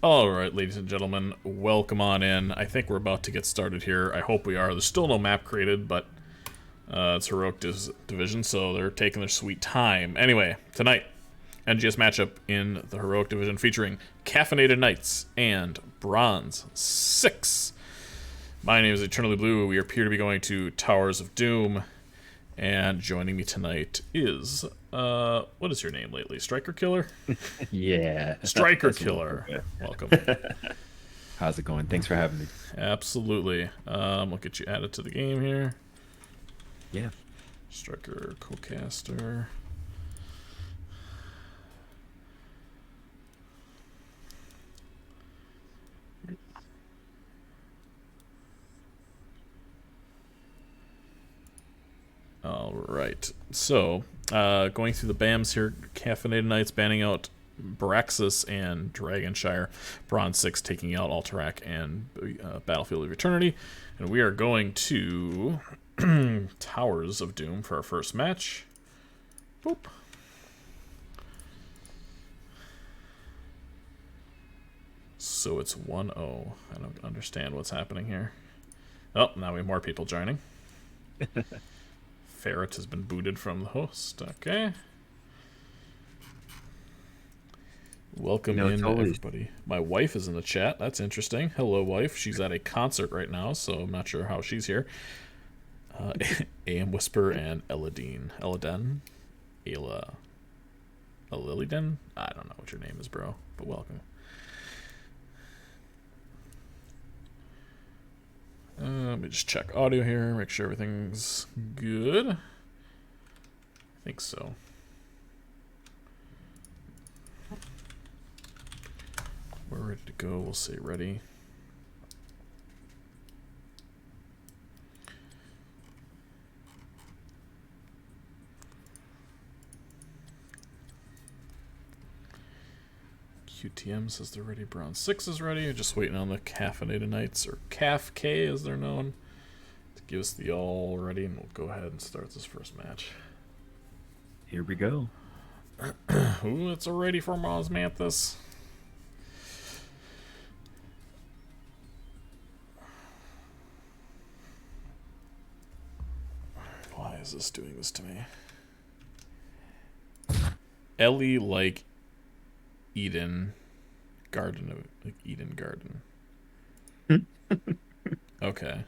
Alright, ladies and gentlemen, welcome on in. I think we're about to get started here. I hope we are. There's still no map created, but it's Heroic Division, so they're taking their sweet time. Anyway, tonight, NGS matchup in the Heroic Division featuring Caffeinated Knights and Bronze6. My name is Eternally Blue. We appear to be going to Towers of Doom. And joining me tonight is, what is your name lately? Striker Killer? Yeah. Striker Killer. Welcome. How's it going? Thanks for having me. Absolutely. We'll get you added to the game here. Yeah. Striker co-caster. Alright, so, going through the BAMs here, Caffeinated Knights banning out Braxis and Dragonshire, Bronze6 taking out Alterac and Battlefield of Eternity, and we are going to Towers of Doom for our first match. Boop. So it's 1-0. I don't understand what's happening here. Oh, now we have more people joining. Ferret has been booted from the host. Okay. Welcome in, everybody. My wife is in the chat. That's interesting. Hello, wife. She's at a concert right now, so I'm not sure how she's here. AM Whisper and Eladine. Eladen? Ayla. Lilydin? I don't know what your name is, bro, but welcome. Let me just check audio here, make sure everything's good. I think so. We're ready to go. We'll say ready. QTM says they're ready. Bronze6 is ready. Just waiting on the Caffeinated Knights, or CAF K as they're known, to give us the all ready, and we'll go ahead and start this first match. Here we go. Ooh, it's already for Osmanthus. Why is this doing this to me? Ellie like Eden Garden of like Eden Garden. Okay.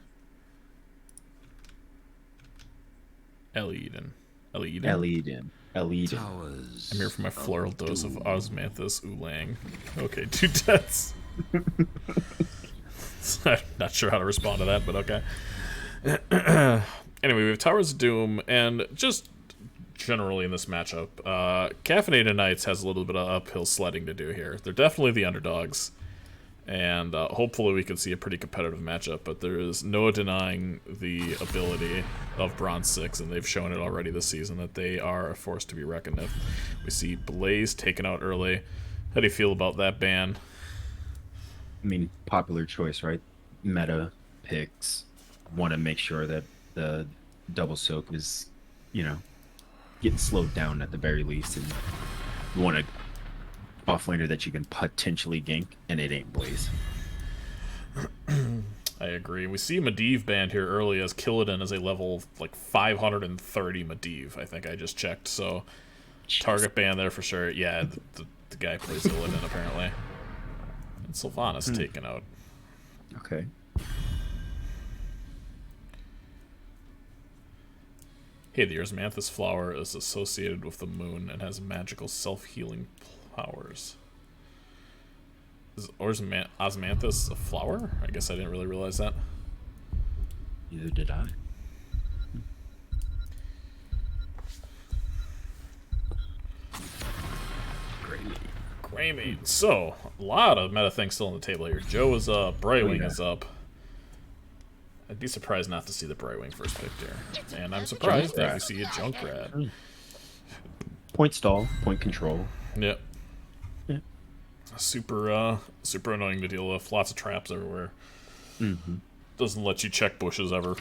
Ellie Eden. Ellie Eden? Ellie Eden. Ellie Eden. I'm here for my floral dose of Osmanthus Oolong. Okay, 2 deaths. I'm not sure how to respond to that, but okay. Anyway, we have Towers of Doom, and just generally in this matchup, Caffeinated Knights has a little bit of uphill sledding to do here. They're definitely the underdogs, and hopefully we can see a pretty competitive matchup, but there is no denying the ability of Bronze6, and they've shown it already this season that they are a force to be reckoned with. We see Blaze taken out early. How do you feel about that ban? I mean, popular choice, right? Meta picks want to make sure that the double soak is, getting slowed down at the very least, and you want a buff laner that you can potentially gank, and it ain't Blaze. I agree. We see Medivh banned here early as Killidan is a level like 530 Medivh. I think I just checked. So jeez. Target ban there for sure. Yeah, the guy plays Illidan apparently. And Sylvanas taken out. Okay. Hey, the Osmanthus flower is associated with the moon and has magical self-healing powers. Is Osmanthus a flower? I guess I didn't really realize that. Neither did I. Greymane. So, a lot of meta things still on the table here. Joe is up, Brightwing is up. I'd be surprised not to see the Brightwing first pick there. And I'm surprised that we see a Junkrat. Point stall, point control. Yep. Yeah. Super annoying to deal with. Lots of traps everywhere. Doesn't let you check bushes ever.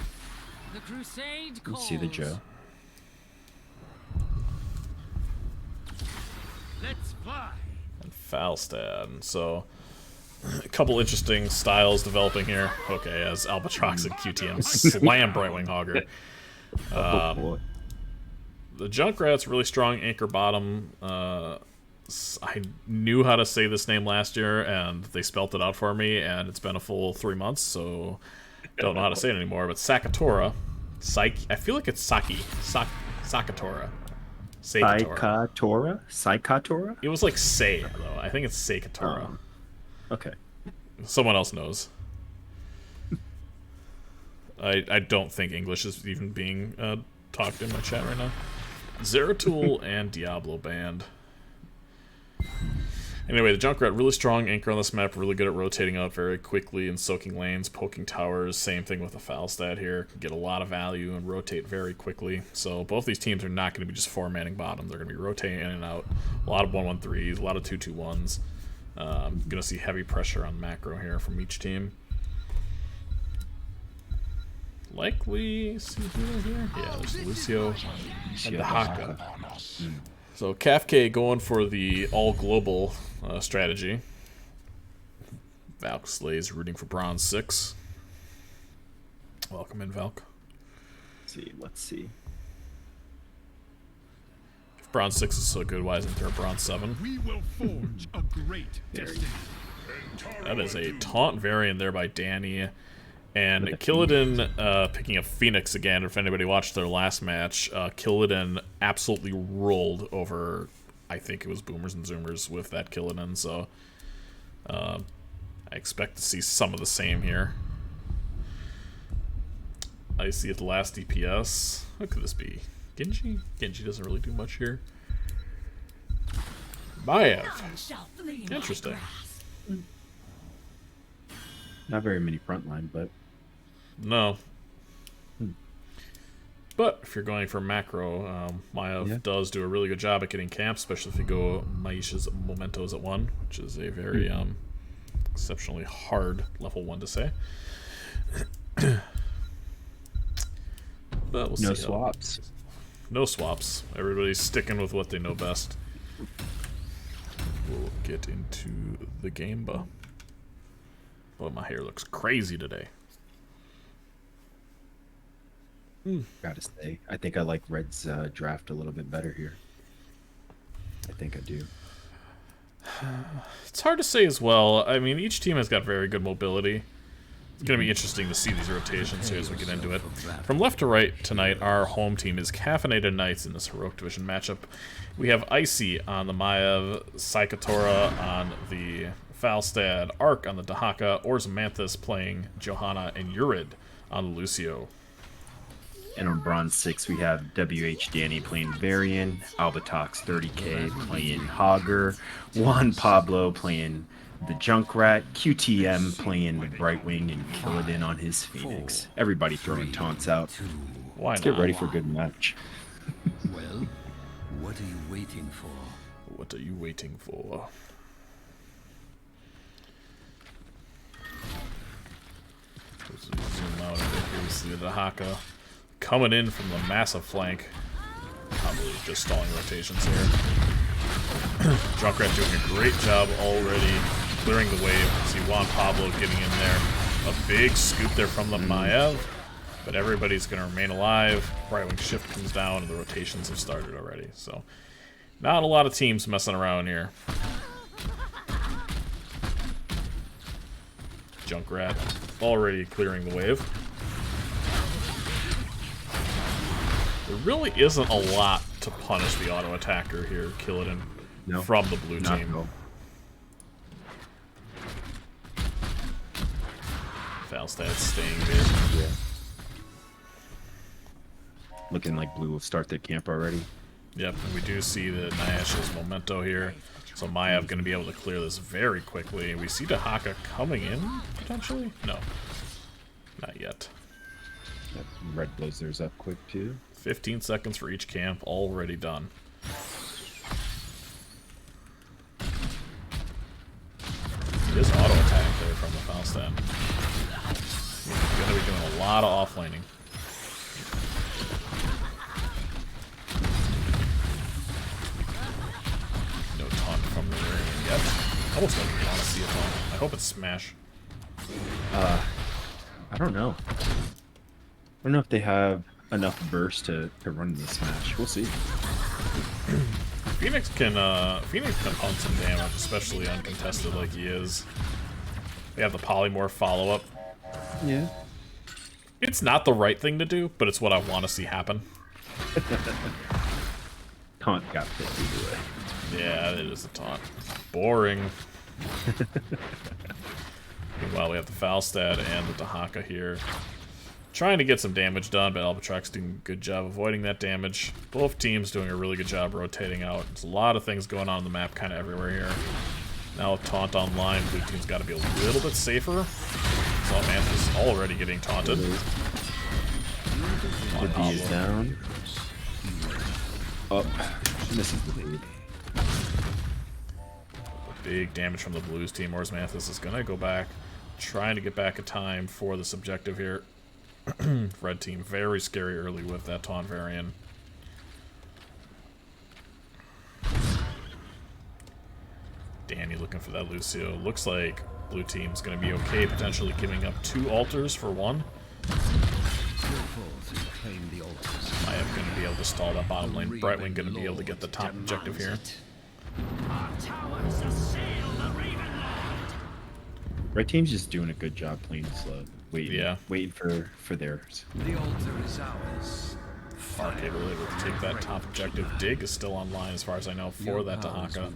The crusade calls. See the Joe. Let's fly. And Falstad. So A couple interesting styles developing here. Okay, as Albatrox and QTM slam Brightwing Hogger. Oh boy. The Junkrat's really strong anchor bottom. I knew how to say this name last year, and they spelt it out for me, and it's been a full 3 months, so don't know how to say it anymore. But Sakatora, I feel like it's Sakatora. Saikatora? It was like Say, though. I think it's Seikatora. Okay. Someone else knows. I don't think English is even being talked in my chat right now. Zeratul and Diablo Band. Anyway, the Junkrat, really strong anchor on this map, really good at rotating up very quickly and soaking lanes, poking towers. Same thing with the Falstad here. Can get a lot of value and rotate very quickly. So both these teams are not going to be just four-manning bottom. They're going to be rotating in and out. A lot of 1-1-3s, a lot of 2-2-1s. Going to see heavy pressure on macro here from each team. Likely see here. Yeah, there's Lucio and the Haka. So Kafka going for the all-global strategy. Valk Slays rooting for Bronze6. Welcome in, Valk. Let's see. If Bronze6 is so good, why isn't there a Bronze7? We will forge a great destiny. That is a taunt variant there by Danny. And Killidan picking up Phoenix again. If anybody watched their last match, Killidan absolutely rolled over, I think it was Boomers and Zoomers with that Killidan. So I expect to see some of the same here. I see at the last DPS. What could this be? Genji? Genji doesn't really do much here. Maiev. Interesting. Not very many frontline, but... No. But if you're going for macro, Maiev does do a really good job at getting camps, especially if you go Maisha's Mementos at 1, which is a very exceptionally hard level 1 to say. But we'll see. No swaps. No swaps. Everybody's sticking with what they know best. We'll get into the game, but... Oh, my hair looks crazy today. Gotta say, I think I like Red's draft a little bit better here. I think I do. It's hard to say as well. I mean, each team has got very good mobility. It's going to be interesting to see these rotations here as we get into it. From left to right tonight, our home team is Caffeinated Knights in this Heroic Division matchup. We have Icy on the Maiev, Saikatora on the Falstad, Arc on the Dahaka, Orzamanthus playing Johanna, and Urid on Lucio. And on Bronze6, we have WH Danny playing Varian, Albatrox 30k playing Hogger, Juan Pablo playing the Junkrat, QTM playing the Brightwing, and Killidan on his Phoenix. Everybody throwing taunts out. Why Let's not? get ready for a good match. Well, what are you waiting for? What are you waiting for? Zoom out a bit here. We see the Haka coming in from the massive flank. Probably just stalling rotations here. Junkrat doing a great job already clearing the wave. See Juan Pablo getting in there. A big scoop there from the Maiev. But everybody's going to remain alive. Brightwing shift comes down and the rotations have started already. So not a lot of teams messing around here. Junkrat already clearing the wave. There really isn't a lot to punish the auto attacker here, Killidan, from the blue team. Falstad staying good. Yeah. Looking like blue will start their camp already. Yep, and we do see the Nyash's Memento here. So Maiev going to be able to clear this very quickly. We see Dahaka coming in, potentially? No. Not yet. Yep. Red blows theirs up quick, too. 15 seconds for each camp, already done. It is auto attack there from the Falstad. He's going to be doing a lot of offlaning. No taunt from the Varian yet. Almost don't even want to see a taunt. I hope it's Smash. I don't know. I don't know if they have enough burst to run the Smash. We'll see. Phoenix can hunt some damage, especially uncontested like he is. They have the polymorph follow-up. Yeah. It's not the right thing to do, but it's what I want to see happen. Taunt got fit either way. Yeah, it is a taunt. Boring. Meanwhile, we have the Falstad and the Dahaka here. Trying to get some damage done, but Albatrox doing a good job avoiding that damage. Both teams doing a really good job rotating out. There's a lot of things going on the map kind of everywhere here. Now with Taunt online, blue team's got to be a little bit safer. Salmanthus already getting taunted. The D is down. Up. Misses the lead. Big damage from the Blues team. Whereas Manthus is going to go back, trying to get back a time for this objective here. Red team, very scary early with that taunt variant. Danny looking for that Lucio. Looks like blue team's going to be okay, potentially giving up 2 altars for 1. Mayav going to be able to stall that bottom lane. Brightwing going to be able to get the top objective here. Red team's just doing a good job playing slow. Waiting for theirs. The altar is ours. Arcade really able to take that top objective. Dig is still online as far as I know for that Dahaka.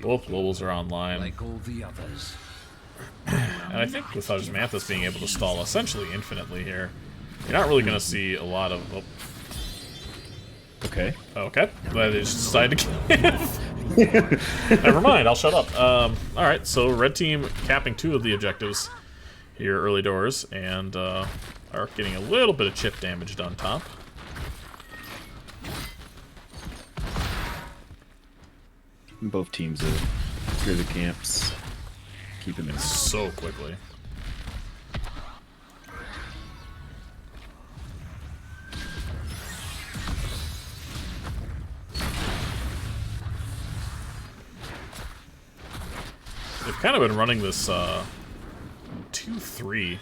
Both globals are online. Like all the others. And I think with Manthus being able to stall essentially infinitely here, you're not really going to see a lot of... Oh. Okay. Okay. Glad they just decided to get Never mind, I'll shut up. Alright, so red team capping 2 of the objectives here early doors, and are getting a little bit of chip damage done top. Both teams clear the camps. Keep them in. So quickly. They've kind of been running this 2-3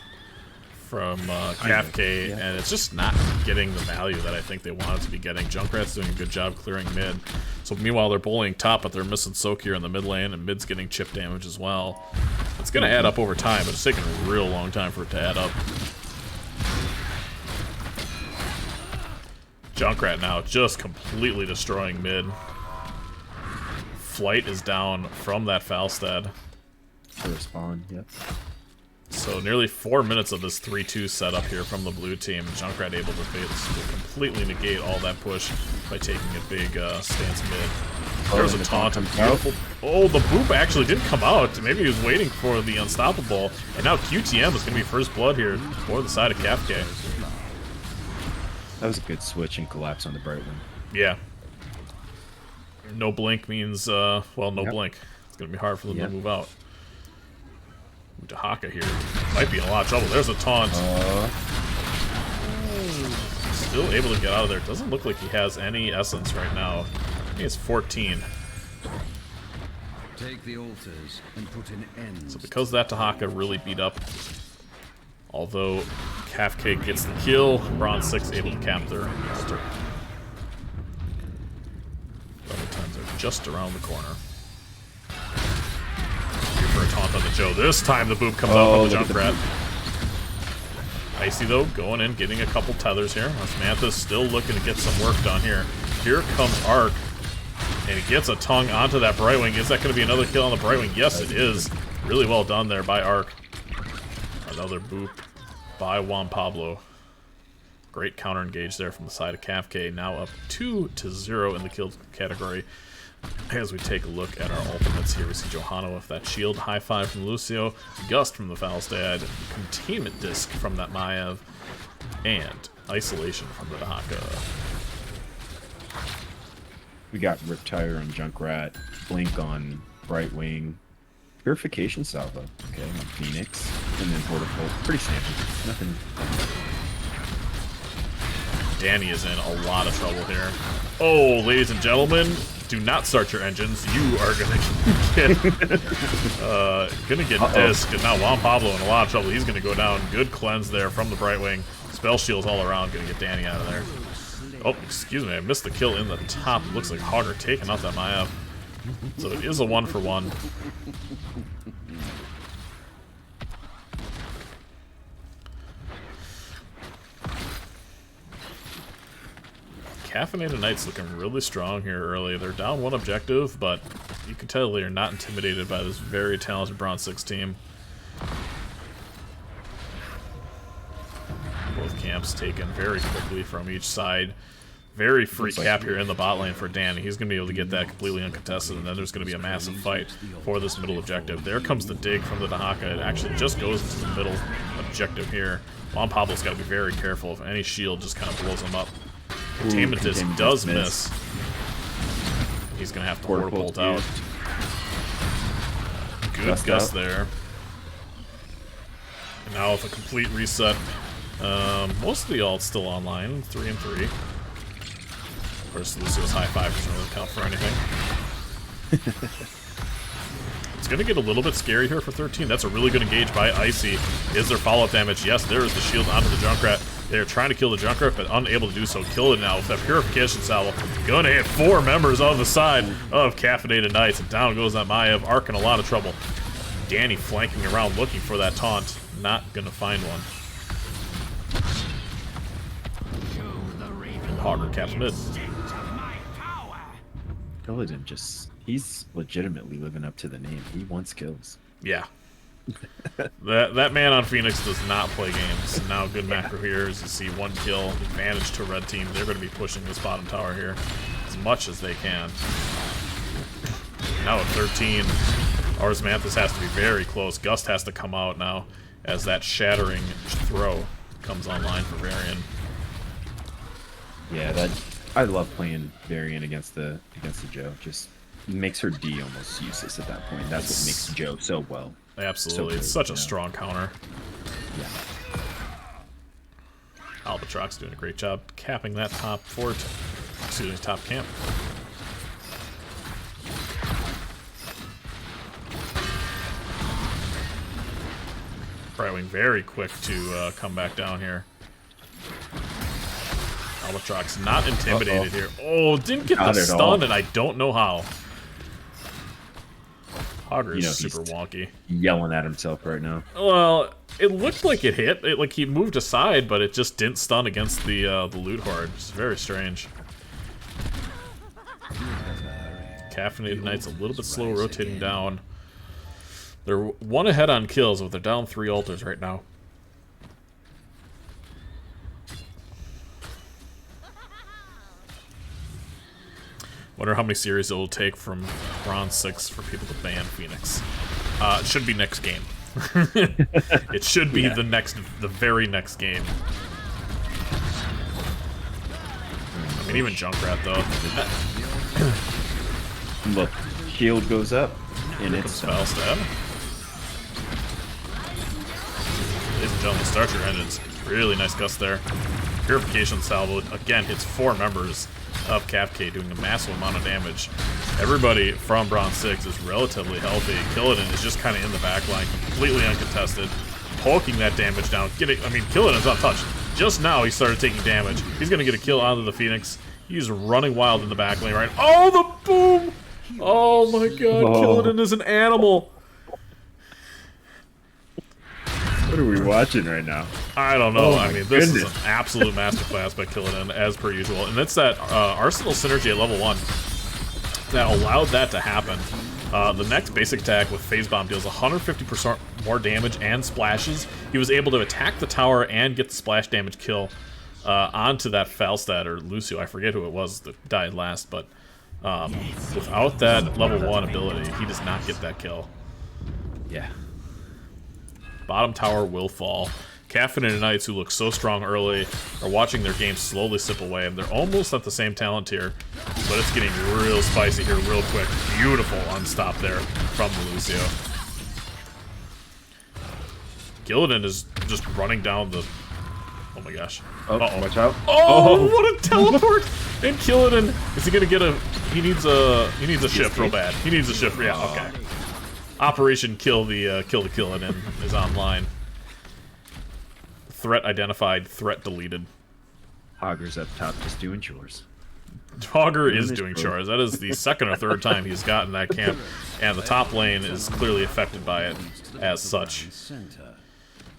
from Kafka, and it's just not getting the value that I think they want it to be getting. Junkrat's doing a good job clearing mid. So meanwhile, they're bullying top, but they're missing Soak here in the mid lane, and mid's getting chip damage as well. It's going to add up over time, but it's taking a real long time for it to add up. Junkrat now just completely destroying mid. Flight is down from that Falstad. To respawn, yep. So nearly 4 minutes of this 3-2 setup here from the blue team. Junkrat able to completely negate all that push by taking a big stance mid. There's a taunt. Beautiful. Oh, the boop actually didn't come out. Maybe he was waiting for the unstoppable. And now QTM is going to be first blood here for the side of Kafka. That was a good switch and collapse on the Brightwing. Yeah. No blink means, well, no blink. It's going to be hard for them to move out. Dahaka here might be in a lot of trouble. There's a taunt. Still able to get out of there. Doesn't look like he has any essence right now. He has 14. Take the altars and put an end. So because that Dahaka really beat up, although Kafka gets the kill, Bronze6 able to cap their altar. Double times are just around the corner. For a taunt on the Joe. This time the boop comes out from the Junkrat. Icy though, going in, getting a couple tethers here. Manthus still looking to get some work done here. Here comes Arc. And he gets a tongue onto that Brightwing. Is that going to be another kill on the Brightwing? Yes, it is. Really well done there by Arc. Another boop by Juan Pablo. Great counter engage there from the side of Kafka. Now up 2-0 in the kill category. As we take a look at our ultimates here, we see Johanna with that shield, high five from Lucio, Gust from the Falstad, containment disc from that Mayav, and isolation from the Dahaka. We got Riptire on Junkrat, Blink on Brightwing, Purification Salvo, okay, on Phoenix, and then Vortifold. Pretty standard. Nothing. Danny is in a lot of trouble here. Oh, ladies and gentlemen, do not start your engines. You are gonna get disc, and now Juan Pablo in a lot of trouble. He's gonna go down. Good cleanse there from the Brightwing. Spell shields all around, gonna get Danny out of there. Oh, excuse me, I missed the kill in the top. It looks like Hogger taking out that Maiev. So it is a 1-for-1. Caffeinated Knight's looking really strong here early. They're down 1 objective, but you can tell they're not intimidated by this very talented Bronze 6 team. Both camps taken very quickly from each side. Very free cap here in the bot lane for Danny. He's going to be able to get that completely uncontested, and then there's going to be a massive fight for this middle objective. There comes the dig from the Dahaka. It actually just goes into the middle objective here. Juan Pablo's got to be very careful. If any shield just kind of blows him up. Containment disc does miss. He's going to have to Hortapult out. Good Gust there. And now with a complete reset, most of the ult's still online, 3 and 3. Of course, Lucio's high 5 doesn't really count for anything. It's going to get a little bit scary here for 13. That's a really good engage by Icy. Is there follow-up damage? Yes, there is the shield onto the Junkrat. They're trying to kill the Junkrat, but unable to do so. Kill it now with that Purification Salvo. Gonna hit 4 members on the side of Caffeinated Knights, and down goes that Maiev. Arc in a lot of trouble. Danny flanking around looking for that taunt. Not gonna find one. Hogger caps mid. Illidan he's legitimately living up to the name. He wants kills. Yeah. that man on Phoenix does not play games. Now good macro here as you see 1 kill advantage to red team. They're going to be pushing this bottom tower here as much as they can. Now at 13, Ars Manthus has to be very close. Gust has to come out now as that shattering throw comes online for Varian. Yeah, I love playing Varian against the Joe. Just makes her D almost useless at that point. That's what makes Joe so well. Absolutely, So it's such a strong counter. Yeah. Albatrox doing a great job capping that top fort. Excuse me, top camp. Brightwing very quick to come back down here. Albatrox not intimidated here. Oh, didn't get the stun, and I don't know how. Hogger is super wonky. Yelling at himself right now. Well, it looked like it hit. Like he moved aside, but it just didn't stun against the loot horde. It's very strange. Caffeinated Knight's a little bit slow rotating down. They're 1 ahead on kills, but they're down 3 altars right now. Wonder how many series it will take from Bronze 6 for people to ban Phoenix. It should be next game. It should be the very next game. I mean, even Junkrat though. Look, shield goes up, and it's spell stab. Ladies and gentlemen, start your engines. Really nice Gust there. Purification Salvo again hits 4 members of CAFK, doing a massive amount of damage. Everybody from Bronze 6 is relatively healthy. Killidan is just kind of in the back line, completely uncontested, poking that damage down. Killidan's untouched. Just now he started taking damage. He's going to get a kill onto the Phoenix. He's running wild in the back lane, right? Oh, the boom! Oh my god, Killidan is an animal! What are we watching right now? I don't know. This is an absolute masterclass by Killidan, as per usual. And it's that Arsenal synergy at level 1 that allowed that to happen. The next basic attack with Phase Bomb deals 150% more damage and splashes. He was able to attack the tower and get the splash damage kill onto that Falstad, or Lucio. I forget who it was that died last, but without that level 1 ability, he does not get that kill. Yeah. Bottom tower will fall. Caffeinated Knights, who look so strong early, are watching their game slowly slip away. They're almost at the same talent tier, but it's getting real spicy here real quick. Beautiful unstop there from the Lucio. Gillidan is just running down the Oh my gosh. Oh, Uh-oh. watch out. Oh, what a teleport! And Killidan, is he gonna get a? He needs a shift real bad. He needs a shift. Yeah, okay. Operation Kill the Killidan is online. Threat identified. Threat deleted. Hogger's up top, just doing chores. Hogger is doing chores. That is the second or third time he's gotten that camp, and the top lane is clearly affected by it as such.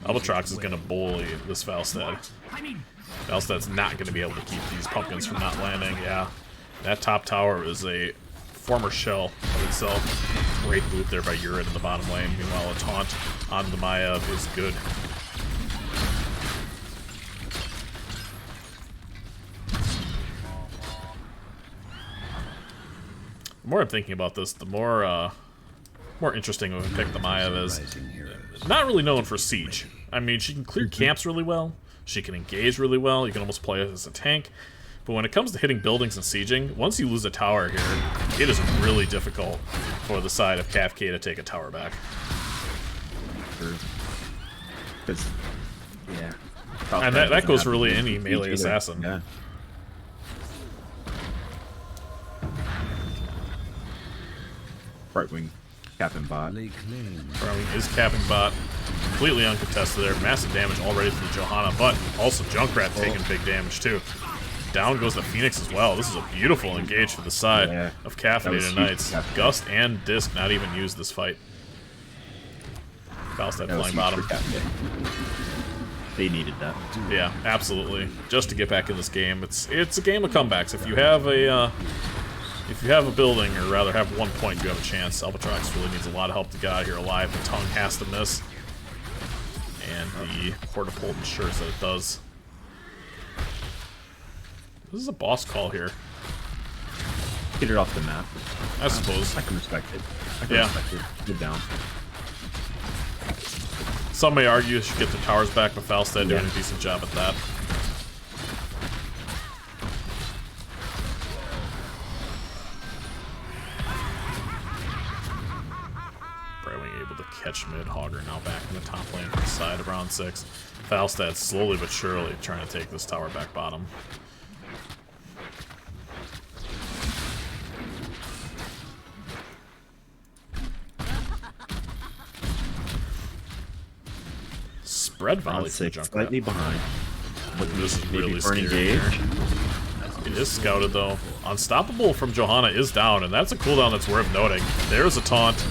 Albatrox is gonna bully this Falstad. Falstad's not going to be able to keep these pumpkins from not landing. Yeah, that top tower is a former shell of itself. Great boot there by Urid in the bottom lane. Meanwhile, a taunt on the Maya is good. The more I'm thinking about this, the more interesting of a pick the Maya is. Not really known for siege. I mean, she can clear camps really well. She can engage really well. You can almost play it as a tank. But when it comes to hitting buildings and sieging, once you lose a tower here, it is really difficult for the side of Caffeinated to take a tower back. Yeah. And that goes for really any melee assassin. Yeah. Right wing capping bot. Lay claim. Right wing is capping bot. Completely uncontested there. Massive damage already to the Johanna, but also Junkrat taking big damage too. Down goes the Phoenix as well. This is a beautiful engage for the side of Caffeinated Knights. Gust and Disc not even used this fight. Falstad flying bottom. They needed that. Yeah, absolutely. Just to get back in this game. It's a game of comebacks. If you have a building, or rather have 1 point, you have a chance. Albatrox really needs a lot of help to get out of here alive. The tongue has to miss. And the Portapult ensures that it does. This is a boss call here. Get it off the map. I suppose. I can respect it. I can respect it. Get down. Some may argue you should get the towers back, but Falstad doing a decent job at that. Catch mid. Hogger now back in the top lane for the side of Bronze6. Falstad slowly but surely trying to take this tower back bottom. Spread volley for Junkrat. Slightly behind. This is really scary. Here. It is scouted though. Unstoppable from Johanna is down, and that's a cooldown that's worth noting. There's a taunt.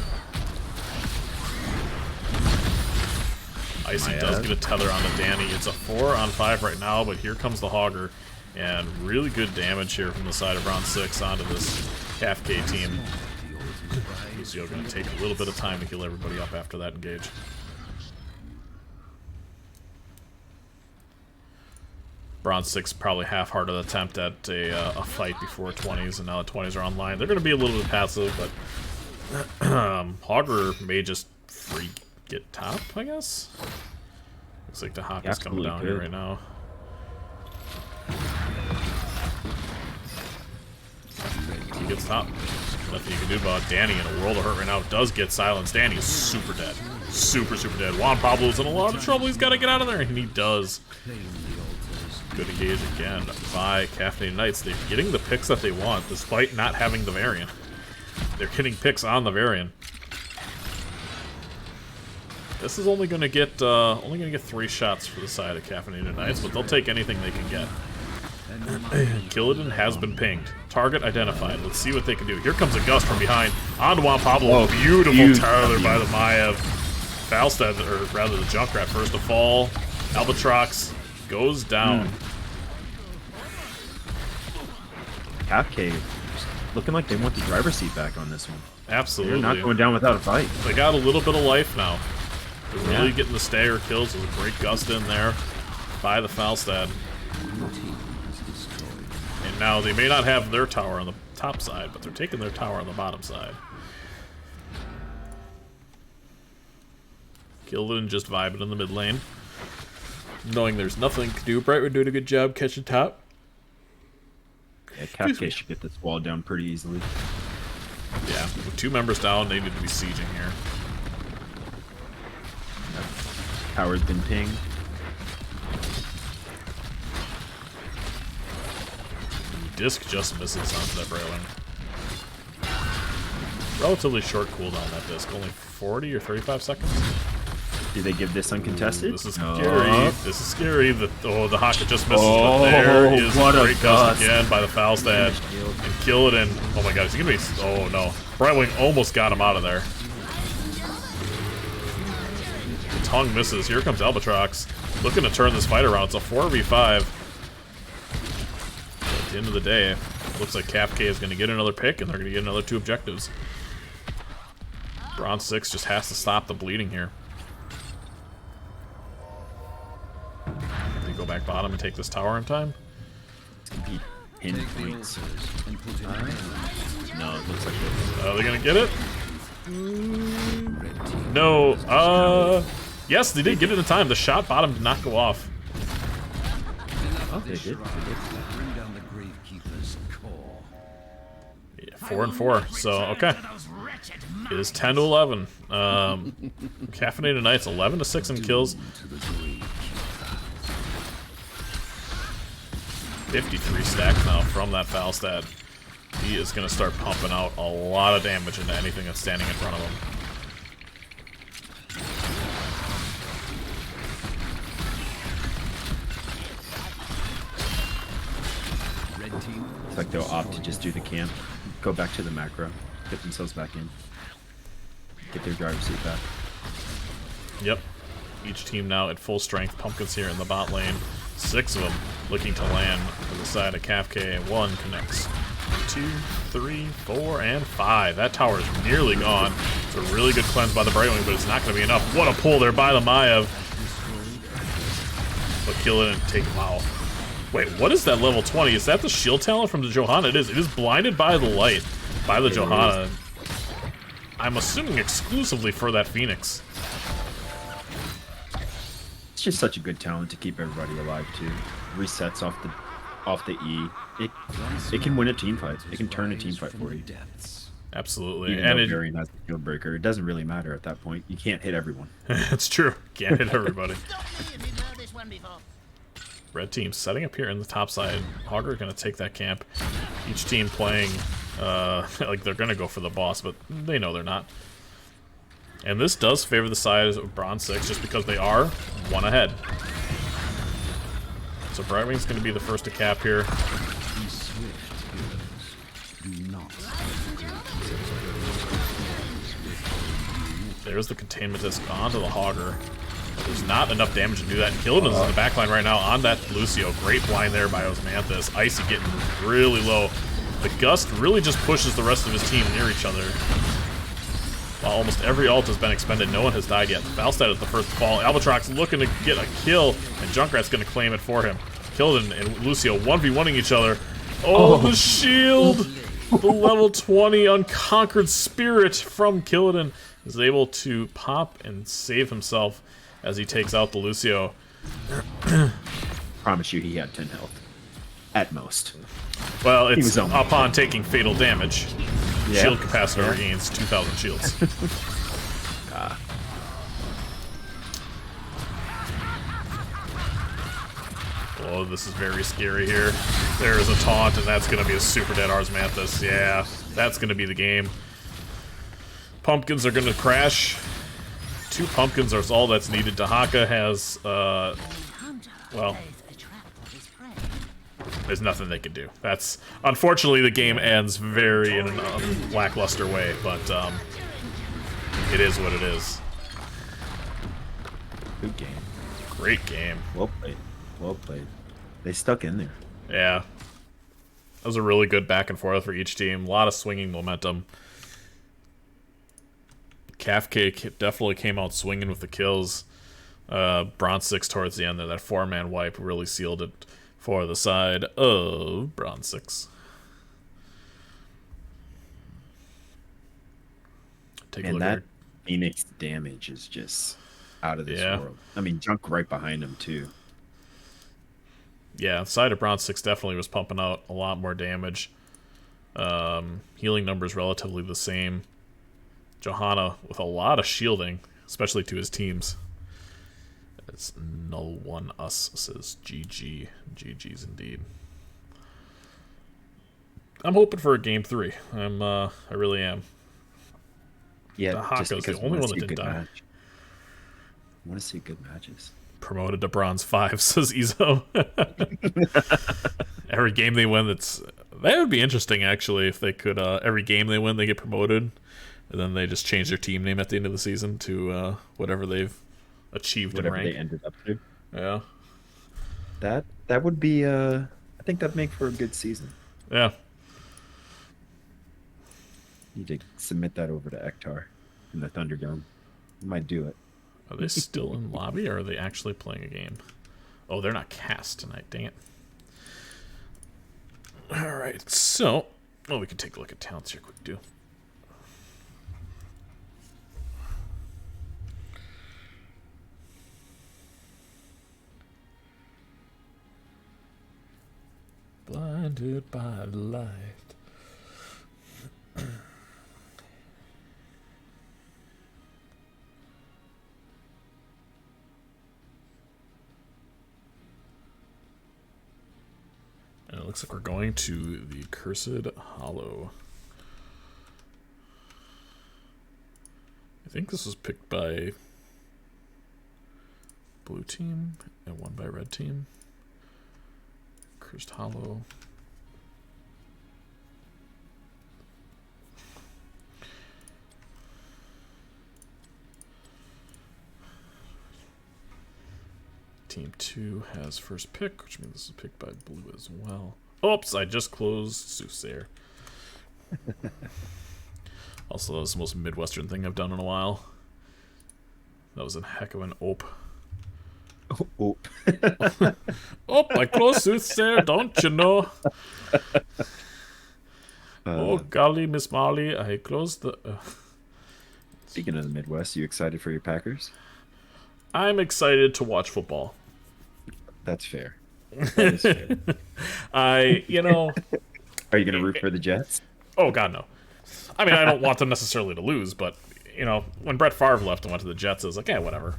Icy does get a tether on the Danny. It's a 4-on-5 right now, but here comes the Hogger. And really good damage here from the side of Bronze6 onto this Caffeinated team. Lucio going to take a little bit of time to heal everybody up after that engage. Bronze6 probably half-hearted attempt at a fight before 20s, and now the 20s are online. They're going to be a little bit passive, but Hogger may just free get top, I guess? Looks like the hop is coming down here right now. He gets top. Nothing you can do about Danny in a world of hurt right now. Does get silenced. Danny is super dead. Super, super dead. Juan Pablo's in a lot of trouble. He's got to get out of there, and he does. Good engage again by Caffeinated Knights. They're getting the picks that they want, despite not having the variant. They're getting picks on the variant. This is only gonna get 3 shots for the side of Caffeinated Knights, but they'll take anything they can get. Killidan has been pinged. Target identified. Let's see what they can do. Here comes a gust from behind. On to Juan Pablo. Oh, beautiful tether by the Maya. Falstad, or rather the Junkrat, first to fall. Albatrox goes down. Caffeinated looking like they want the driver's seat back on this one. Absolutely. They're not going down without a fight. They got a little bit of life now. They're really getting the stagger kills. There's a great gust in there by the Falstad. And now they may not have their tower on the top side, but they're taking their tower on the bottom side. Killidan just vibing in the mid lane, knowing there's nothing to do. Brightwood doing a good job catching top. Yeah, Caffeinated should get this wall down pretty easily. Yeah, with 2 members down, they need to be sieging here. Tower's been pinged. Disc just misses onto that Brailing. Relatively short cooldown that disc, only 40 or 35 seconds. Do they give this uncontested? This is scary. This is scary. The Haka just misses, Oh, but there is what a a great gust again by the Falstad. And kill it in. Oh my god, is he gonna be... Oh no. Brightwing almost got him out of there. The tongue misses. Here comes Albatrox. Looking to turn this fight around. It's a 4v5. At the end of the day, it looks like Cap K is going to get another pick, and they're going to get another 2 objectives. Bronze6 just has to stop the bleeding here. They go back bottom and take this tower in time. Pin points. No, it looks like it. Are they going to get it? No. Yes, they did get it in time. The shot bottom did not go off. Oh, they did. Bring down the Gravekeeper's core. Yeah, 4 and 4. So, okay. It is 10 to 11. Caffeinated Knights 11 to 6 in kills. To the Gravekeeper. 53 stacks now from that Falstad. He is going to start pumping out a lot of damage into anything that's standing in front of him. Red team. It's like they'll opt to just do the camp, go back to the macro, get themselves back in, get their driver's seat back. Yep. Each team now at full strength. Pumpkins here in the bot lane. 6 of them looking to land to the side of CAFK. 1 connects. 2, 3, 4, and 5. That tower is nearly gone. It's a really good cleanse by the Brightwing, but it's not going to be enough. What a pull there by the Maiev. But kill it and take him out. Wait, what is that level 20? Is that the shield talent from the Johanna? It is. It is blinded by the light by the Johanna. I'm assuming exclusively for that Phoenix. It's just such a good talent to keep everybody alive too. Resets off the E. It can win a team fight. It can turn a team fight for you. Absolutely. Even And though Varian has the field breaker, it doesn't really matter at that point. You can't hit everyone. it's true. Can't hit everybody. Red team setting up here in the top side. Hogger going to take that camp. Each team playing like they're going to go for the boss, but they know they're not. And this does favor the side of Bronze6 just because they are 1 ahead. So Brightwing's going to be the first to cap here. Be swift, heroes. Do not. There's the containment disc onto the Hogger. There's not enough damage to do that. Kilden is in the backline right now on that Lucio. Great blind there by Osmanthus. Icy getting really low. The Gust really just pushes the rest of his team near each other. While almost every ult has been expended, no one has died yet. Falstad is the first to fall. Albatrox looking to get a kill, and Junkrat's going to claim it for him. Kilden and Lucio 1v1ing each other. Oh, the shield! The level 20 Unconquered Spirit from Kilden is able to pop and save himself as he takes out the Lucio. Promise you, he had 10 health. At most. Well, it's was only upon taking fatal damage. Yeah. Shield capacitor regains 2,000 shields. Oh, this is very scary here. There's a taunt, and that's going to be a super dead Ars Manthus. Yeah, that's going to be the game. Pumpkins are going to crash. 2 pumpkins are all that's needed. Dahaka has, well, there's nothing they can do. That's, unfortunately, the game ends very in a lackluster way, but it is what it is. Good game. Great game. Well played. Well played. They stuck in there. Yeah. That was a really good back and forth for each team. A lot of swinging momentum. Cafcake definitely came out swinging with the kills. Bronze6 towards the end there. That 4-man wipe really sealed it for the side of Bronze6. Take a And look that here. Phoenix damage is just out of this Yeah. world. I mean, Junk right behind him, too. Yeah, the side of Bronze6 definitely was pumping out a lot more damage. Healing numbers relatively the same. Johanna with a lot of shielding, especially to his teams. It's null one us, says GG. GG's indeed. I'm hoping for a game 3. I really am. Yeah, The just Haka's the because we only want one to that see a didn't good die. match. I want to see good matches. Promoted to Bronze 5, says Izo. Every game they win, that would be interesting actually if they could. Every game they win, they get promoted, and then they just change their team name at the end of the season to whatever they've achieved in Whatever rank. they ended up to. Yeah, That would be I think that'd make for a good season. yeah. Need to submit that over to Ektar in the Thunderdome. Might do it. Are they still in lobby, or are they actually playing a game? Oh, they're not cast tonight. Dang it. All right, so we can take a look at talents here, quick do. Blinded by the light. And it looks like we're going to the Cursed Hollow. I think this was picked by blue team and one by red team. Cursed Hollow. Team 2 has first pick, which means this is picked by blue as well. Oops, I just closed Soothsayer. Also, that was the most Midwestern thing I've done in a while. That was a heck of an ope. Oh. Oh, I closed Soothsayer, don't you know? Oh, golly, Miss Molly, I closed the... Speaking of the Midwest, you excited for your Packers? I'm excited to watch football. That's fair. That is fair. Are you going to root for the Jets? Oh, God, no. I mean, I don't want them necessarily to lose, but, when Brett Favre left and went to the Jets, I was like, yeah, whatever.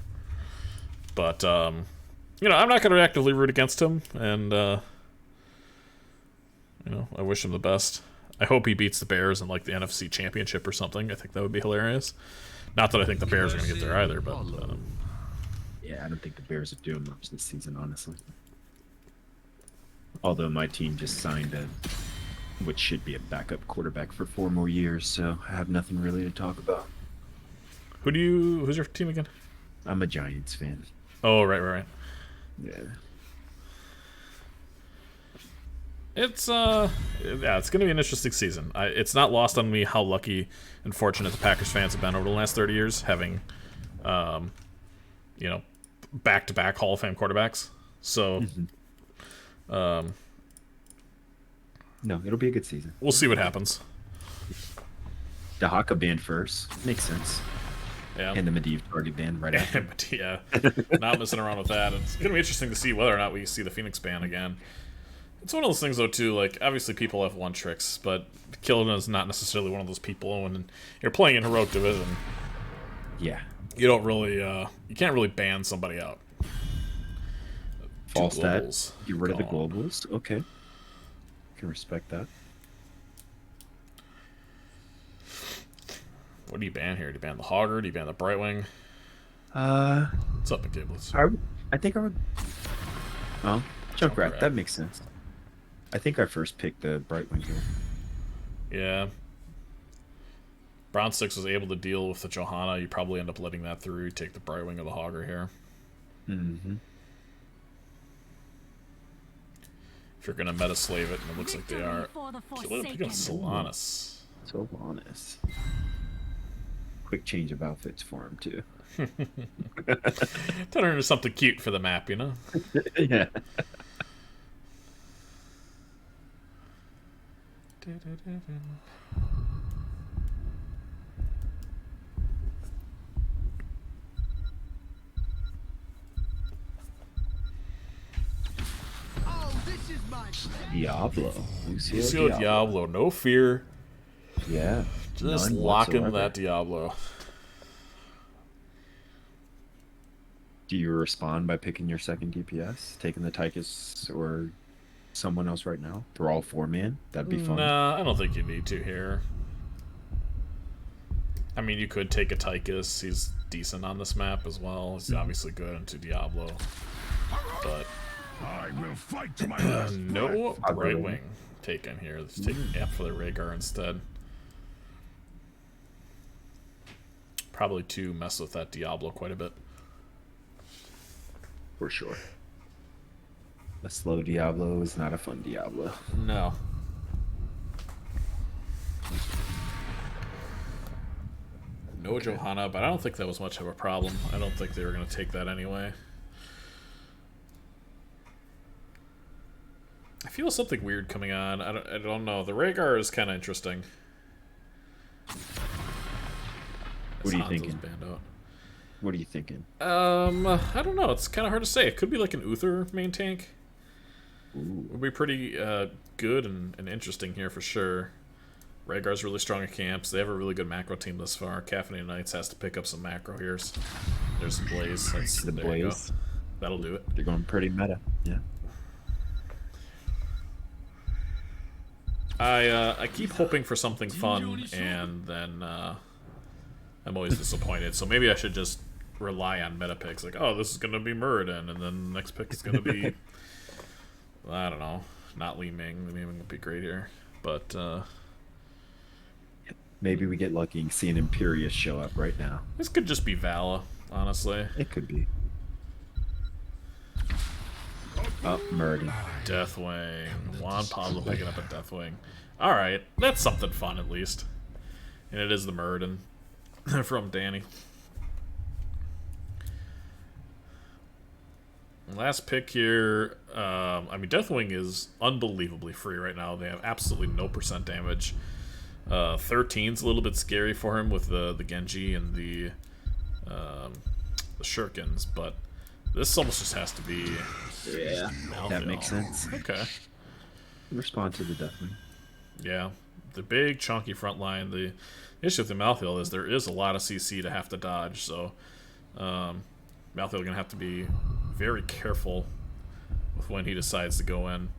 But, I'm not going to actively root against him, and, I wish him the best. I hope he beats the Bears in, like, the NFC Championship or something. I think that would be hilarious. Not that I think the Bears are going to get there either, but... Yeah, I don't think the Bears are doing much this season, honestly. Although my team just signed which should be a backup quarterback for 4 more years, so I have nothing really to talk about. Who's your team again? I'm a Giants fan. Oh, right. Yeah. It's it's gonna be an interesting season. It's not lost on me how lucky and fortunate the Packers fans have been over the last 30 years, having, back-to-back Hall of Fame quarterbacks. So, no, it'll be a good season. We'll see what happens. The Haka band first makes sense, Yeah, and the Medivh Target band right after. but yeah, not messing around with that. It's gonna be interesting to see whether or not we see the Phoenix band again. It's one of those things, though, too, like, obviously people have one tricks, but Kilden is not necessarily one of those people. When you're playing in Heroic Division, Yeah. you don't really, you can't really ban somebody out. False that. Globals Get rid of the gone. globals. Okay. Can respect that. What do you ban here? Do you ban the Hogger? Do you ban the Brightwing? What's up, McCablets? I think I would. Oh, Junkrat. Junkrat. That makes sense. I think I first picked the Brightwing here. Yeah. Bronze6 was able to deal with the Johanna. You probably end up letting that through. You take the Brightwing or the Hogger here. Mm-hmm. If you're going to meta slave it, and it looks like they are. Kill it, pick up Solanas. So honest. Quick change of outfits for him too. Turn it into something cute for the map, you know? Yeah. Oh, this is my Diablo. Lucio Diablo, no fear. Yeah. Just none lock in whatsoever. that Diablo. Do you respond by picking your second DPS, taking the Tychus or someone else right now? Thrall 4-man? That'd be fun. Nah, I don't think you need to here. I mean, you could take a Tychus. He's decent on this map as well. He's obviously good into Diablo. But I will fight to my last no breath. right wing taken here. Let's take Amp for the Rhaegar instead. Probably to mess with that Diablo quite a bit. For sure. A slow Diablo is not a fun Diablo. No. No Johanna, but I don't think that was much of a problem. I don't think they were going to take that anyway. I feel something weird coming on. I don't know. The Rhaegar is kind of interesting. What are you Hanzo's thinking? banned out. What are you thinking? I don't know. It's kind of hard to say. It could be like an Uther main tank. Ooh. Would be pretty good and interesting here for sure. Rhaegar's really strong at camps. They have a really good macro team thus far. Caffeinated Knights has to pick up some macro here. There's Blaze. That's, The there you go. Blaze. That'll do it. They're going pretty meta. Yeah. I keep hoping for something fun, and then I'm always disappointed. So maybe I should just rely on meta picks. Like, oh, this is going to be Muradin, and then the next pick is going to be... I don't know. Not Li Ming. Li Ming would be great here. But... Maybe we get lucky and see an Imperious show up right now. this could just be Vala, honestly. It could be. Oh, Murdy. Deathwing. Juan Pablo picking up a Deathwing. Alright, that's something fun at least. And it is the Muradin from Danny. Last pick here. I mean, Deathwing is unbelievably free right now. They have absolutely no % damage. 13's a little bit scary for him with the Genji and the Shurikens, but this almost just has to be... Yeah, that makes sense. Okay. Respond to the Deathwing. Yeah. The big, chunky front line. The issue with the Malthael is there is a lot of CC to have to dodge, so Malthael going to have to be very careful with when he decides to go in.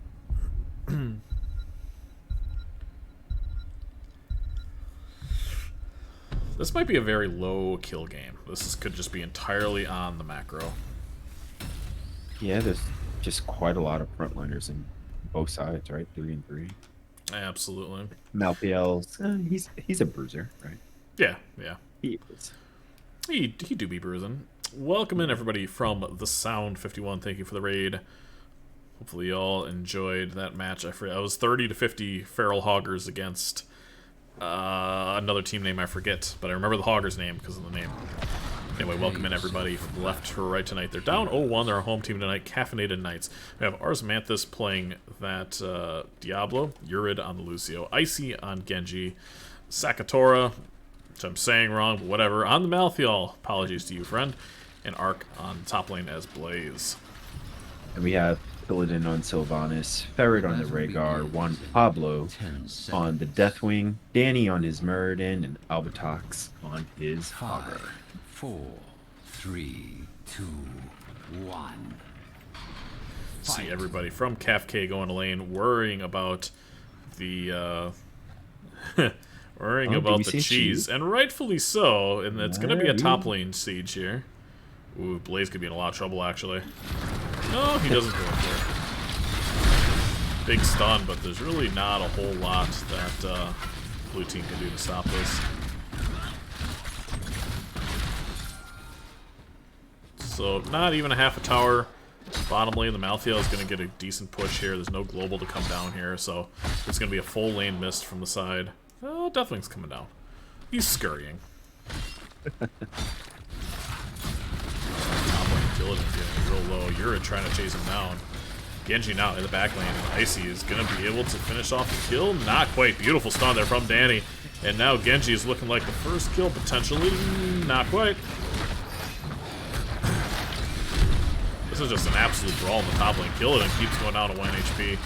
This might be a very low kill game. Could just be entirely on the macro. Yeah, there's just quite a lot of frontliners in both sides, right? 3 and 3. Absolutely. Malthael's, he's a bruiser, right? Yeah. He is. He do be bruising. Welcome in, everybody, from the Sound 51. Thank you for the raid. Hopefully you all enjoyed that match. I was 30 to 50 feral hoggers against another team name I forget, but I remember the hogger's name because of the name. Anyway, welcome in, everybody, from left to right tonight. They're down 0-1. They're our home team tonight, Caffeinated Knights. We have Ars Manthus playing that Diablo, Urid on the Lucio, Icy on Genji, Sakatora, which I'm saying wrong, but whatever, on the Malthael. Apologies to you, friend. And Arc on top lane as Blaze. And we have Pilladin on Sylvanas, Ferret on the Rhaegar, Juan Pablo on the Deathwing, Danny on his Muradin, and Albatox on his Hogger. 4, 3, 2, 1. See everybody from CAFK going to lane, worrying about the worrying about the cheese, and rightfully so. And it's going to be a top lane siege here. Ooh, Blaze could be in a lot of trouble actually. No, he doesn't go for it. Big stun, but there's really not a whole lot that blue team can do to stop this. So not even a half a tower. Bottom lane, the Malthael is going to get a decent push here. There's no global to come down here, so it's going to be a full lane mist from the side. Oh, Deathwing's coming down. He's scurrying. Top lane, Pilladin's getting real low. Urid trying to chase him down. Genji now in the back lane, and Icy is going to be able to finish off the kill. Not quite. Beautiful stun there from Danny. And now Genji is looking like the first kill, potentially. Not quite. This is just an absolute brawl in the top lane. Pilladin keeps going down to 1 HP.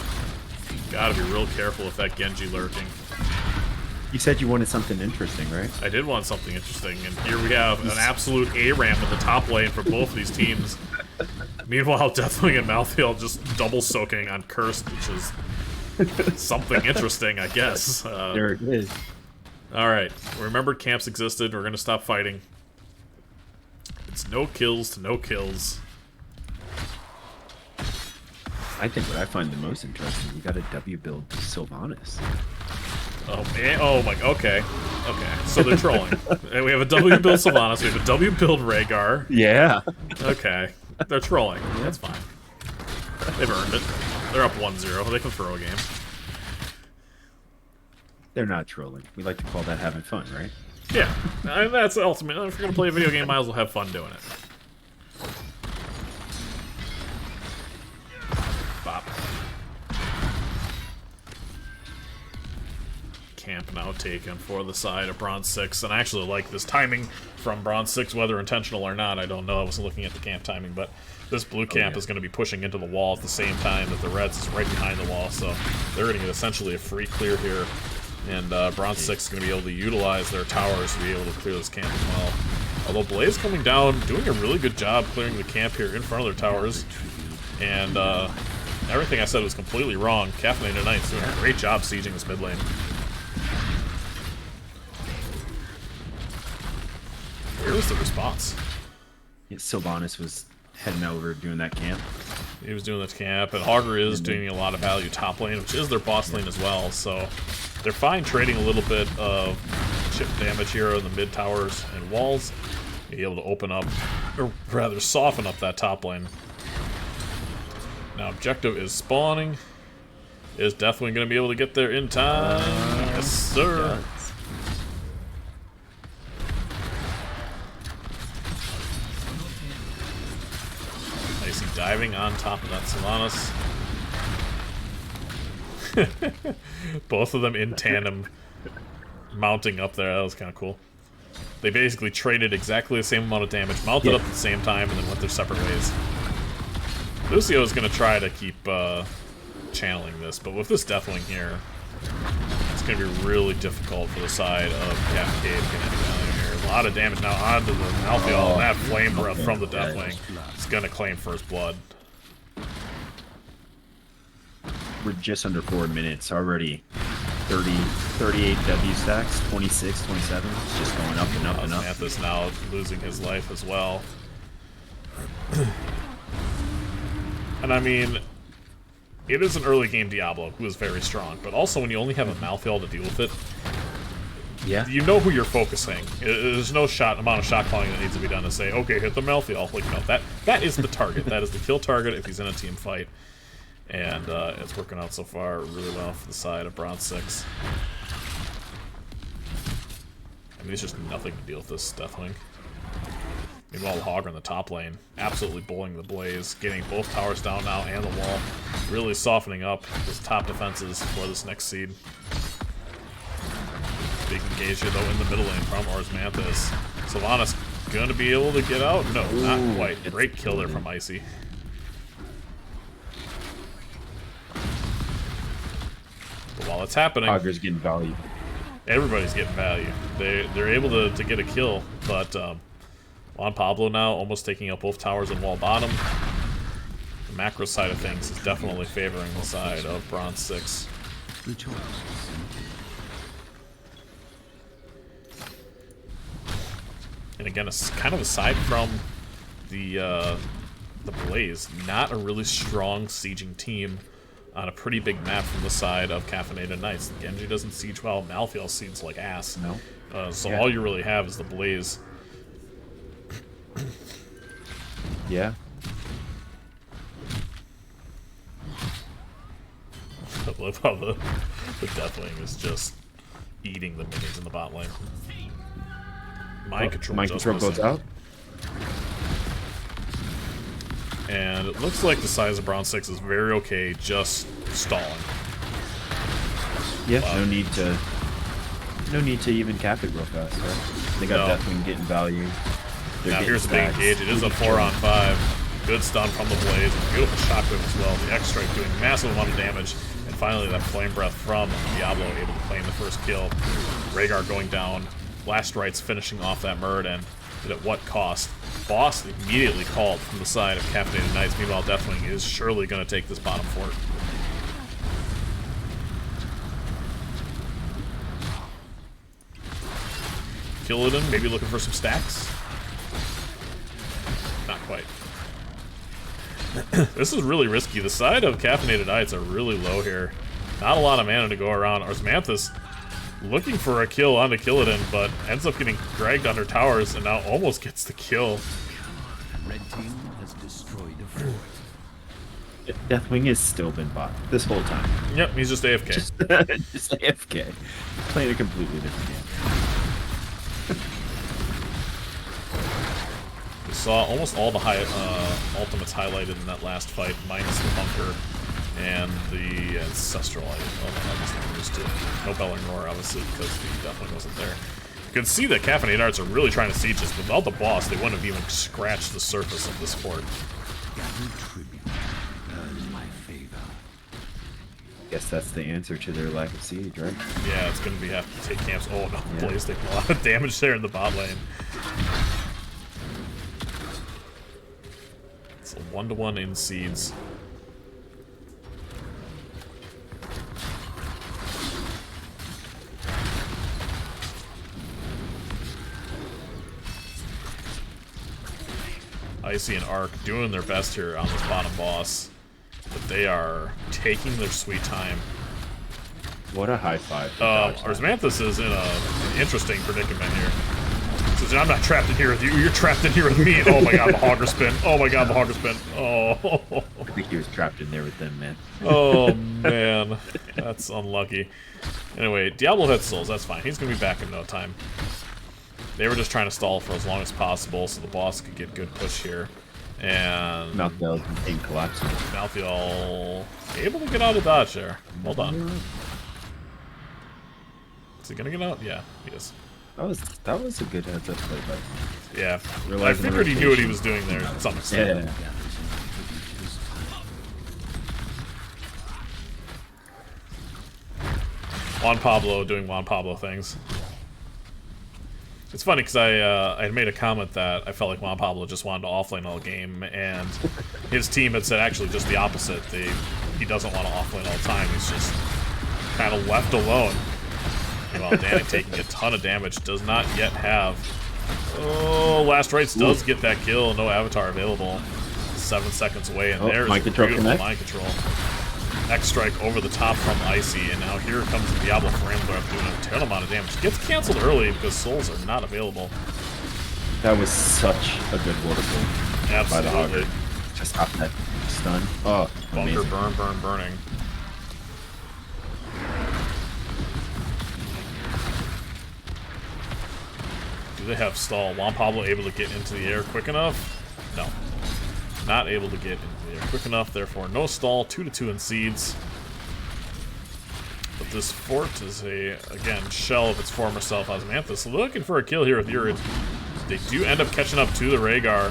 Gotta be real careful with that Genji lurking. You said you wanted something interesting, right? I did want something interesting, and here we have an absolute A-ramp in the top lane for both of these teams. Meanwhile, Deathwing and Malthael just double soaking on Cursed, which is something interesting, I guess. There it is. Alright, remembered camps existed. We're gonna stop fighting. It's no kills to no kills. I think what I find the most interesting, you got a W build Sylvanas. Oh, man. Oh my, okay. Okay, so they're trolling. And we have a W build Sylvanas, we have a W build Rhaegar. Yeah. Okay, they're trolling. That's fine. They've earned it. They're up 1-0. They can throw a game. They're not trolling. We like to call that having fun, right? Yeah, and that's ultimate. If you're gonna play a video game, might as well have fun doing it. Bop. Camp now taken for the side of Bronze6, and I actually like this timing from Bronze6, whether intentional or not. I don't know. I wasn't looking at the camp timing, but this blue camp is going to be pushing into the wall at the same time that the Reds is right behind the wall, so they're going to get essentially a free clear here. And Bronze6 is going to be able to utilize their towers to be able to clear this camp as well. Although Blaze coming down, doing a really good job clearing the camp here in front of their towers. And everything I said was completely wrong. Caffeinated Knight's doing a great job sieging this mid lane. Where was the response? Yeah, Sylvanas was heading over doing that camp. He was doing this camp, and Hogger is doing a lot of value top lane, which is their boss lane as well, so they're fine trading a little bit of chip damage here on the mid towers and walls. Be able to open up, or rather soften up that top lane. Now objective is spawning. Is Deathwing going to be able to get there in time? Yes, sir. Yeah. Icy diving on top of that Sylvanas. Both of them in tandem mounting up there. That was kind of cool. They basically traded exactly the same amount of damage, mounted up at the same time, and then went their separate ways. Lucio is going to try to keep channeling this, but with this Deathwing here, it's going to be really difficult for the side of Caffeinated getting any value here. A lot of damage now onto the Malthael, and that Flame Breath from the Deathwing is going to claim first blood. We're just under 4 minutes already. 38 W stacks, 26, 27. It's just going up and up and up. Manthus now losing his life as well. And I mean, it is an early game Diablo who is very strong, but also when you only have a Malthael to deal with it, Yeah. you know who you're focusing. There's no amount of shot calling that needs to be done to say, okay, hit the Malthael. Like, no, that is the target. That is the kill target if he's in a team fight. And it's working out so far really well for the side of Bronze6. I mean, it's just nothing to deal with this Deathwing. Meanwhile, the Hogger in the top lane, absolutely bullying the Blaze, getting both towers down now and the wall, really softening up his top defenses for this next seed. Big engage here, though, in the middle lane from Manthus. Sylvanas going to be able to get out? No, not quite. Great kill there from Icy. But while it's happening, Hogger's getting value. everybody's getting value. They're able to get a kill, but Juan Pablo now almost taking up both towers and wall bottom. The macro side of things is definitely favoring the side of Bronze6. And again, it's kind of aside from the Blaze, not a really strong sieging team on a pretty big map from the side of Caffeinated Knights. Genji doesn't siege well, Malthael sieges like ass. No. So all you really have is the Blaze. Yeah. I love how the Deathwing is just eating the minions in the bot lane. Mind control goes out. And it looks like the size of Bronze6 is very okay, just stalling. Yeah, no need to even cap it real fast, right? They got Deathwing getting value. Now here's the big engage. It is a 4-on-5. Good stun from the Blaze. Beautiful shockwave as well. The X-Strike doing massive amount of damage. And finally that Flame Breath from Diablo able to claim the first kill. Rhaegar going down. Last Rites finishing off that Murd, and but at what cost? Boss immediately called from the side of Caffeinated Knights. Meanwhile, Deathwing is surely going to take this bottom fort. Killidan maybe looking for some stacks. Not quite. This is really risky. The side of Caffeinated Knights are really low here. Not a lot of mana to go around. Osmanthus looking for a kill onto Killidan, but ends up getting dragged under towers and now almost gets the kill. Red team has destroyed a fort. Deathwing has still been bought this whole time. Yep, he's just AFK. Just AFK. Playing a completely different game. We saw almost all the ultimates highlighted in that last fight, minus the bunker and the ancestral. I just not used to it. No Bellinor, obviously, because the Deathwing wasn't there. You can see that Caffeinated Arts are really trying to siege this. Without the boss, they wouldn't have even scratched the surface of this fort. Gather tribute. Earn my favor. Guess that's the answer to their lack of siege, right? Yeah, it's going to be have to take camps. Oh no, Yeah. Blaze taking a lot of damage there in the bot lane. It's a 1-to-1 in seeds. Icy and Arc doing their best here on this bottom boss, but they are taking their sweet time. What a high five. to dodge that. Osmanthus is in an interesting predicament here. Says, I'm not trapped in here with you, you're trapped in here with me. Oh my god, the Hogger Spin. Oh my god, the Hogger Spin. Oh. I think he was trapped in there with them, man. Oh man, that's unlucky. Anyway, Diablo had souls, that's fine. He's gonna be back in no time. They were just trying to stall for as long as possible so the boss could get good push here. And Malthael's in collapse. Malthael able to get out of dodge there. Hold on. Is he gonna get out? Yeah, he is. That was a good heads up play, but Yeah. I Realizing figured he knew what he rotation. was doing there to some extent. yeah. Juan Pablo doing Juan Pablo things. It's funny because I had made a comment that I felt like Juan Pablo just wanted to offlane all game, and his team had said actually just the opposite. He doesn't want to offlane all the time. He's just kind of left alone. Well, Danny taking a ton of damage, does not yet have. Oh, Last Rites does get that kill. No avatar available. 7 seconds away, and there's mind control beautiful connect. mind control. X strike over the top from Icy, and now here comes the Diablo Flame Breath doing a ton amount of damage. Gets canceled early because souls are not available. That was such a good water pull by the Absolutely. Hogger. Just stop that stun. Oh, Bunker amazing. burning. Do they have stall? Juan Pablo able to get into the air quick enough? No. Not able to get into the air quick enough, therefore no stall. 2-2 in seeds. But this fort is again, shell of its former self. Osmanthus looking for a kill here with Urid. They do end up catching up to the Rhaegar,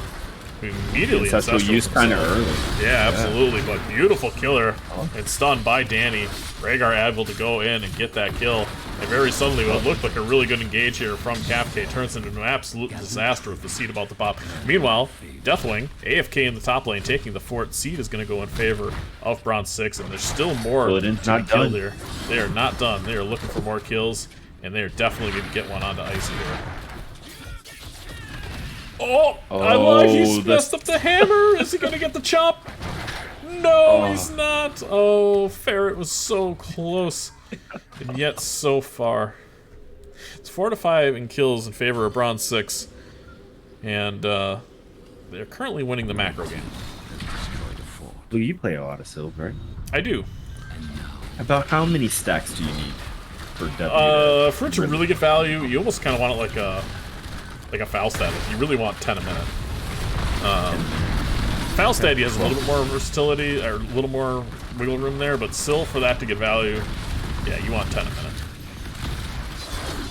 who immediately Ancestral ancestral use kind of himself. early. Yeah, absolutely. But beautiful killer Oh. and stunned by Danny. Rhaegar able to go in and get that kill. And very suddenly, what looked like a really good engage here from Kafka turns into an absolute disaster with the seed about to pop. Meanwhile, Deathwing, AFK in the top lane, taking the fort. Seed is going to go in favor of Bronze 6, and there's still more to Killidan's be not killed done. here. They are not done. They are looking for more kills, and they are definitely going to get one onto Icy here. Oh, I lied. He's messed up the hammer. Is he going to get the chop? No, he's not. Oh, Ferret was so close, and yet so far. It's 4-5 in kills in favor of Bronze 6, and they're currently winning the macro game. Blue, you play a lot of Silver, right? I do. About how many stacks do you need for W? For it to really get value, you almost kind of want it like a Falstad. Like you really want 10 a minute. Falstad has a little bit more versatility, or a little more wiggle room there, but still, for that to get value, yeah, you want 10 a minute.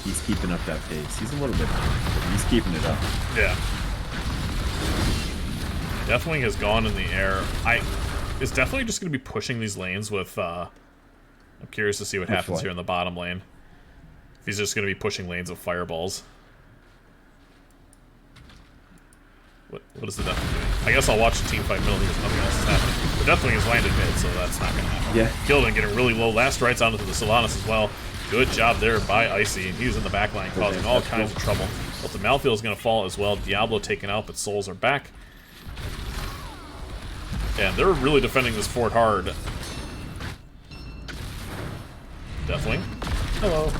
He's keeping up that pace. He's a little bit, but he's keeping it up. Yeah. Deathwing has gone in the air. Is Deathwing just going to be pushing these lanes with, I'm curious to see what happens what? here in the bottom lane. If he's just going to be pushing lanes with fireballs. What is the Deathwing doing? I guess I'll watch the team fight middle because nothing else is happening. The Deathwing is landed mid, so that's not going to happen. Yeah. Gildan getting really low. Last rights onto the Sylvanas as well. Good job there by Icy. He's in the back line causing all kinds of trouble. But the Malthael is going to fall as well. Diablo taken out, but Souls are back. And they're really defending this fort hard. Deathwing. Hello.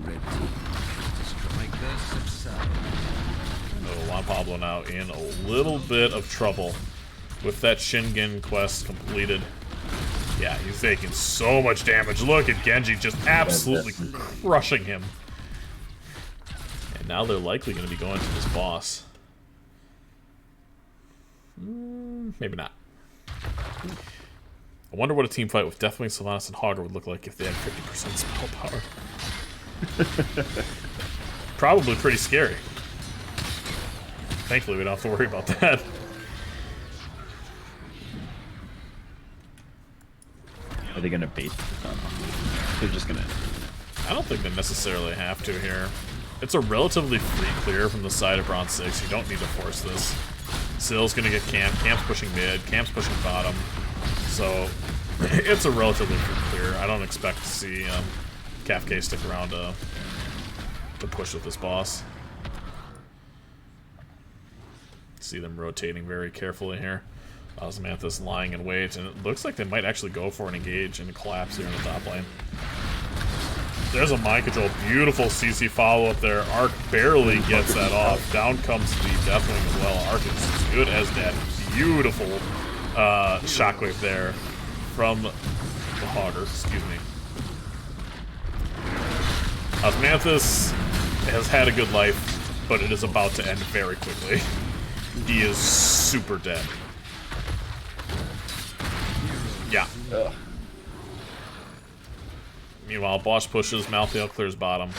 Red team to strike their subside. Oh, Juan Pablo now in a little bit of trouble with that Shingen quest completed. Yeah, he's taking so much damage. Look at Genji just absolutely crushing him. And now they're likely going to be going to this boss. Maybe not. I wonder what a team fight with Deathwing, Sylvanas, and Hogger would look like if they had 50% spell power. Probably pretty scary. Thankfully, we don't have to worry about that. Are they gonna bait? They're just gonna. I don't think they necessarily have to here. It's a relatively free clear from the side of Bronze6. You don't need to force this. Sill's gonna get camp. Camp's pushing mid. Camp's pushing bottom. So it's a relatively free clear. I don't expect to see Caffeinated stick around to push with this boss. See them rotating very carefully here. Osmanthus lying in wait, and it looks like they might actually go for an engage and a collapse here in the top lane. There's a mind control. Beautiful CC follow-up there. Arc barely gets that off. Down comes the Deathwing as well. Arc is as good as that. Beautiful shockwave there from the Hogger. Excuse me. Osmanthus has had a good life, but it is about to end very quickly. He is super dead. Yeah. Ugh. Meanwhile, Bosch pushes, Malthael clears bottom.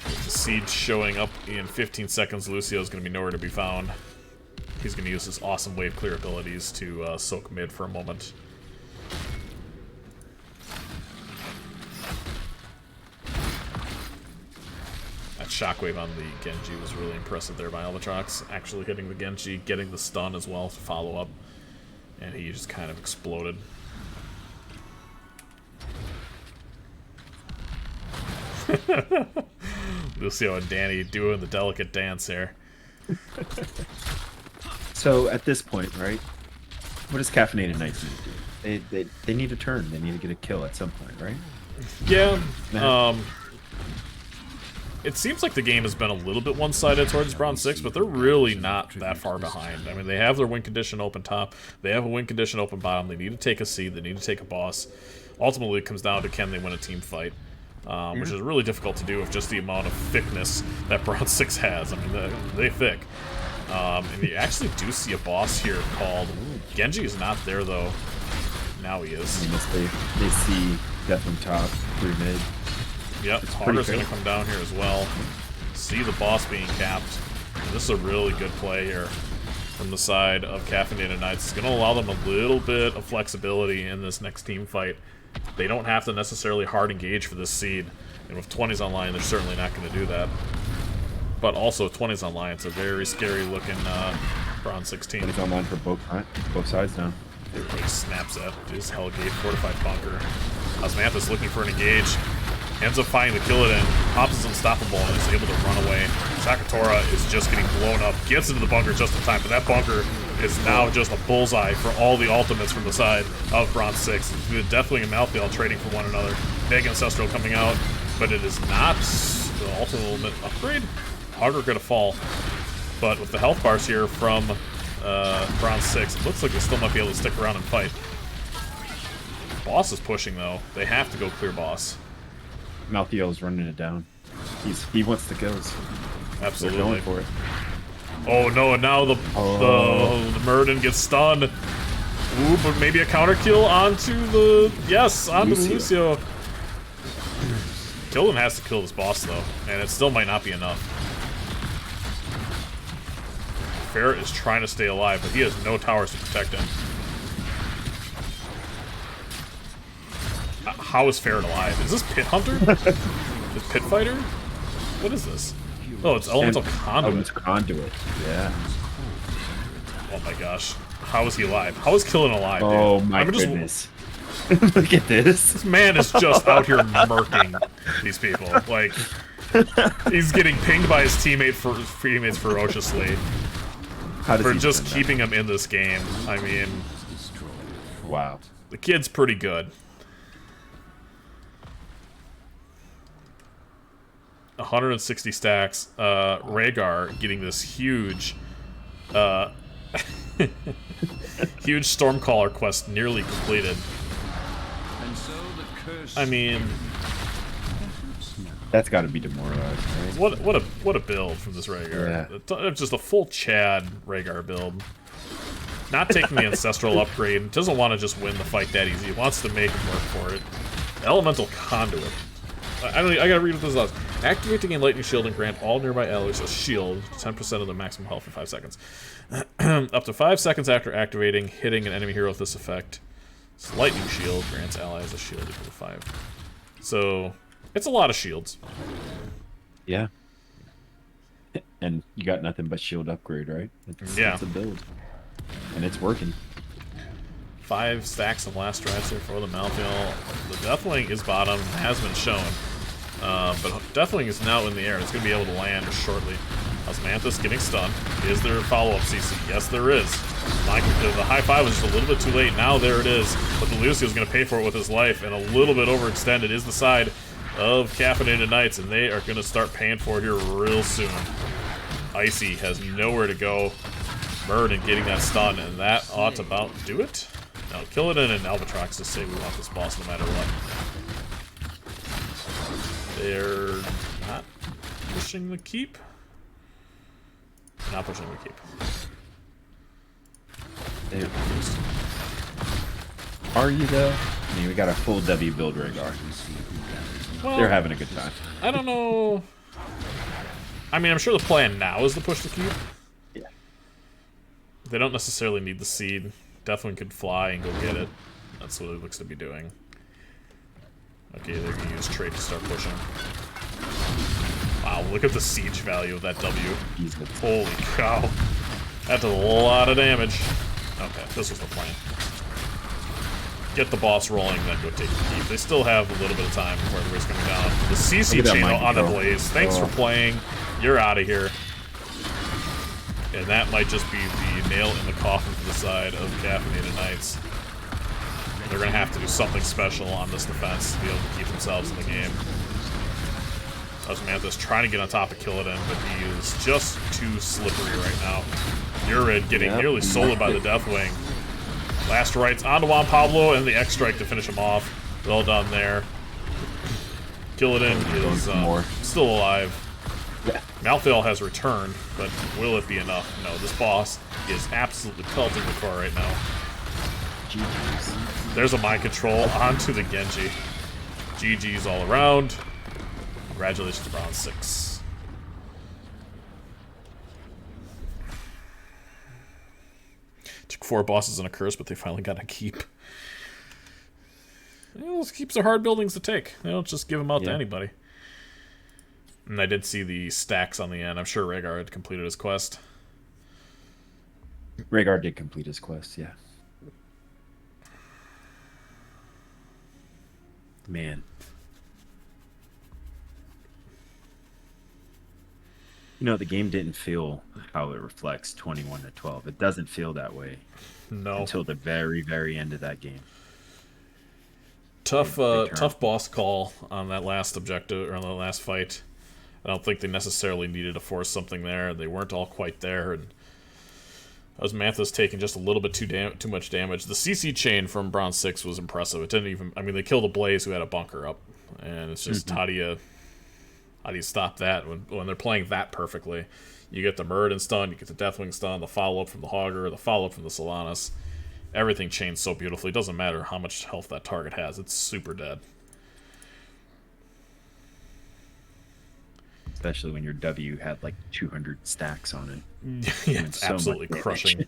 With the siege showing up in 15 seconds, Lucio's going to be nowhere to be found. He's going to use his awesome wave clear abilities to soak mid for a moment. That shockwave on the Genji was really impressive there by Albatrox. Actually hitting the Genji, getting the stun as well to follow up. And he just kind of exploded. Lucio and Danny doing the delicate dance here. So at this point, right? What does Caffeinated Knights need to do? They need to turn. They need to get a kill at some point, right? Yeah. It seems like the game has been a little bit one-sided towards Bronze6, but they're really not that far behind. I mean, they have their win condition open top. They have a win condition open bottom. They need to take a seed. They need to take a boss. Ultimately, it comes down to can they win a team fight, which is really difficult to do with just the amount of thickness that Bronze6 has. I mean, they're thick. And you actually do see a boss here called... Genji is not there, though. Now he is. Unless they see Deathwing top through mid. Yep, Hogger's going to come down here as well. See the boss being capped. And this is a really good play here from the side of Caffeinated Knights. It's going to allow them a little bit of flexibility in this next team fight. They don't have to necessarily hard engage for this seed. And with 20s online, they're certainly not going to do that. But also, 20s online, it's a very scary looking Bronze6 team. It's online for both sides now. Everybody snaps at his Hellgate fortified bunker. Osmanthus looking for an engage. Ends up finding the kill it in. Pops is unstoppable and is able to run away. Sakatora is just getting blown up. Gets into the bunker just in time, but that bunker is now just a bullseye for all the ultimates from the side of Bronze6. The Deathwing and Malthael trading for one another. Mega Ancestral coming out, but it is not the ultimate upgrade. Hogger gonna fall. But with the health bars here from Bronze6, it looks like they still might be able to stick around and fight. Boss is pushing though. They have to go clear boss. Malthael's running it down. He wants the kills. Absolutely. They're going for it. Oh no, and now the Murden gets stunned. Ooh, but maybe a counter kill onto the... Yes, onto Lucio. Kilden has to kill this boss though, and it still might not be enough. Ferret is trying to stay alive, but he has no towers to protect him. How is Ferret alive? Is this Pit Hunter? Is Pit Fighter? What is this? Oh, it's elemental Oh, conduit. it's conduit. Yeah. Oh my gosh. How is he alive? How is Killen alive, dude? Oh my I'm just- goodness. Look at this. This man is just out here murking these people. Like, he's getting pinged by his teammates ferociously How does for he just defend keeping him in this game. I mean, that? Wow. the kid's pretty good. 160 stacks. Rhaegar getting this huge, huge Stormcaller quest nearly completed. And so the curse. I mean, That's got to be demoralized, right? what a build from this Rhaegar. Yeah. It's just a full Chad Rhaegar build. Not taking the ancestral upgrade. Doesn't want to just win the fight that easy. Wants to make him work for it. Elemental conduit. I gotta read what this does. Activate to gain lightning shield and grant all nearby allies a shield, 10% of the maximum health for 5 seconds. Up to 5 seconds after activating, hitting an enemy hero with this effect. This lightning shield grants allies a shield equal to 5. So, it's a lot of shields. Yeah. And you got nothing but shield upgrade, right? Yeah. It's a build. And it's working. 5 stacks of last strats here for the Malthael. The Deathwing is bottom, has been shown. But Deathwing is now in the air. It's going to be able to land shortly. Osmanthus getting stunned. Is there a follow-up CC? Yes, there is. The high five was just a little bit too late. Now there it is. But the Lucio is going to pay for it with his life, and a little bit overextended is the side of Caffeinated Knights, and they are going to start paying for it here real soon. Icy has nowhere to go. Burden getting that stun, and that ought to about do it. Now, Killidan and Albatrox just say we want this boss no matter what. They're not pushing the keep. Not pushing the keep. Are you though? I mean, we got a full W build Rhaegar. Well, They're having a good time. I don't know. I mean, I'm sure the plan now is to push the keep. Yeah. They don't necessarily need the seed. Definitely could fly and go get it. That's what it looks to be doing. Okay, they're gonna use trade to start pushing. Wow, look at the siege value of that W. Holy cow. That does a lot of damage. Okay, this was the plan. Get the boss rolling, then go take the keep. They still have a little bit of time before everybody's coming down. The CC Look at that channel mind on the control. blaze. Thanks for playing. You're out of here. And that might just be the nail in the coffin for the side of Caffeinated Knights. They're going to have to do something special on this defense to be able to keep themselves in the game. Osmanthus trying to get on top of Killidan, but he is just too slippery right now. Urid getting nearly soloed by the Deathwing. Last rights onto Juan Pablo and the X-Strike to finish him off. Well done there. Killidan is still alive. Yeah. Malthael has returned, but will it be enough? No, this boss is absolutely pelting the core right now. GG's. There's a mind control onto the Genji. GG's all around. Congratulations, Bronze6. Took 4 bosses and a curse, but they finally got a keep. You know, those keeps are hard buildings to take. They don't just give them out to anybody. And I did see the stacks on the end. I'm sure Rhaegar had completed his quest. Rhaegar did complete his quest, yeah. Man. You know, the game didn't feel how it reflects 21 to 12. It doesn't feel that way No. until the very, very end of that game. Tough boss call on that last objective, or on the last fight. I don't think they necessarily needed to force something there. They weren't all quite there, and Osmanthus taking just a little bit too much damage. The CC chain from Bronze6 was impressive. It didn't even... I mean, they killed a Blaze who had a bunker up, and it's just how do you stop that when they're playing that perfectly? You get the Muradin stun, you get the Deathwing stun, the follow-up from the Hogger, the follow-up from the Solanus. Everything chains so beautifully. It doesn't matter how much health that target has. It's super dead. Especially when your W had like 200 stacks on it. Yeah, it's so absolutely much crushing.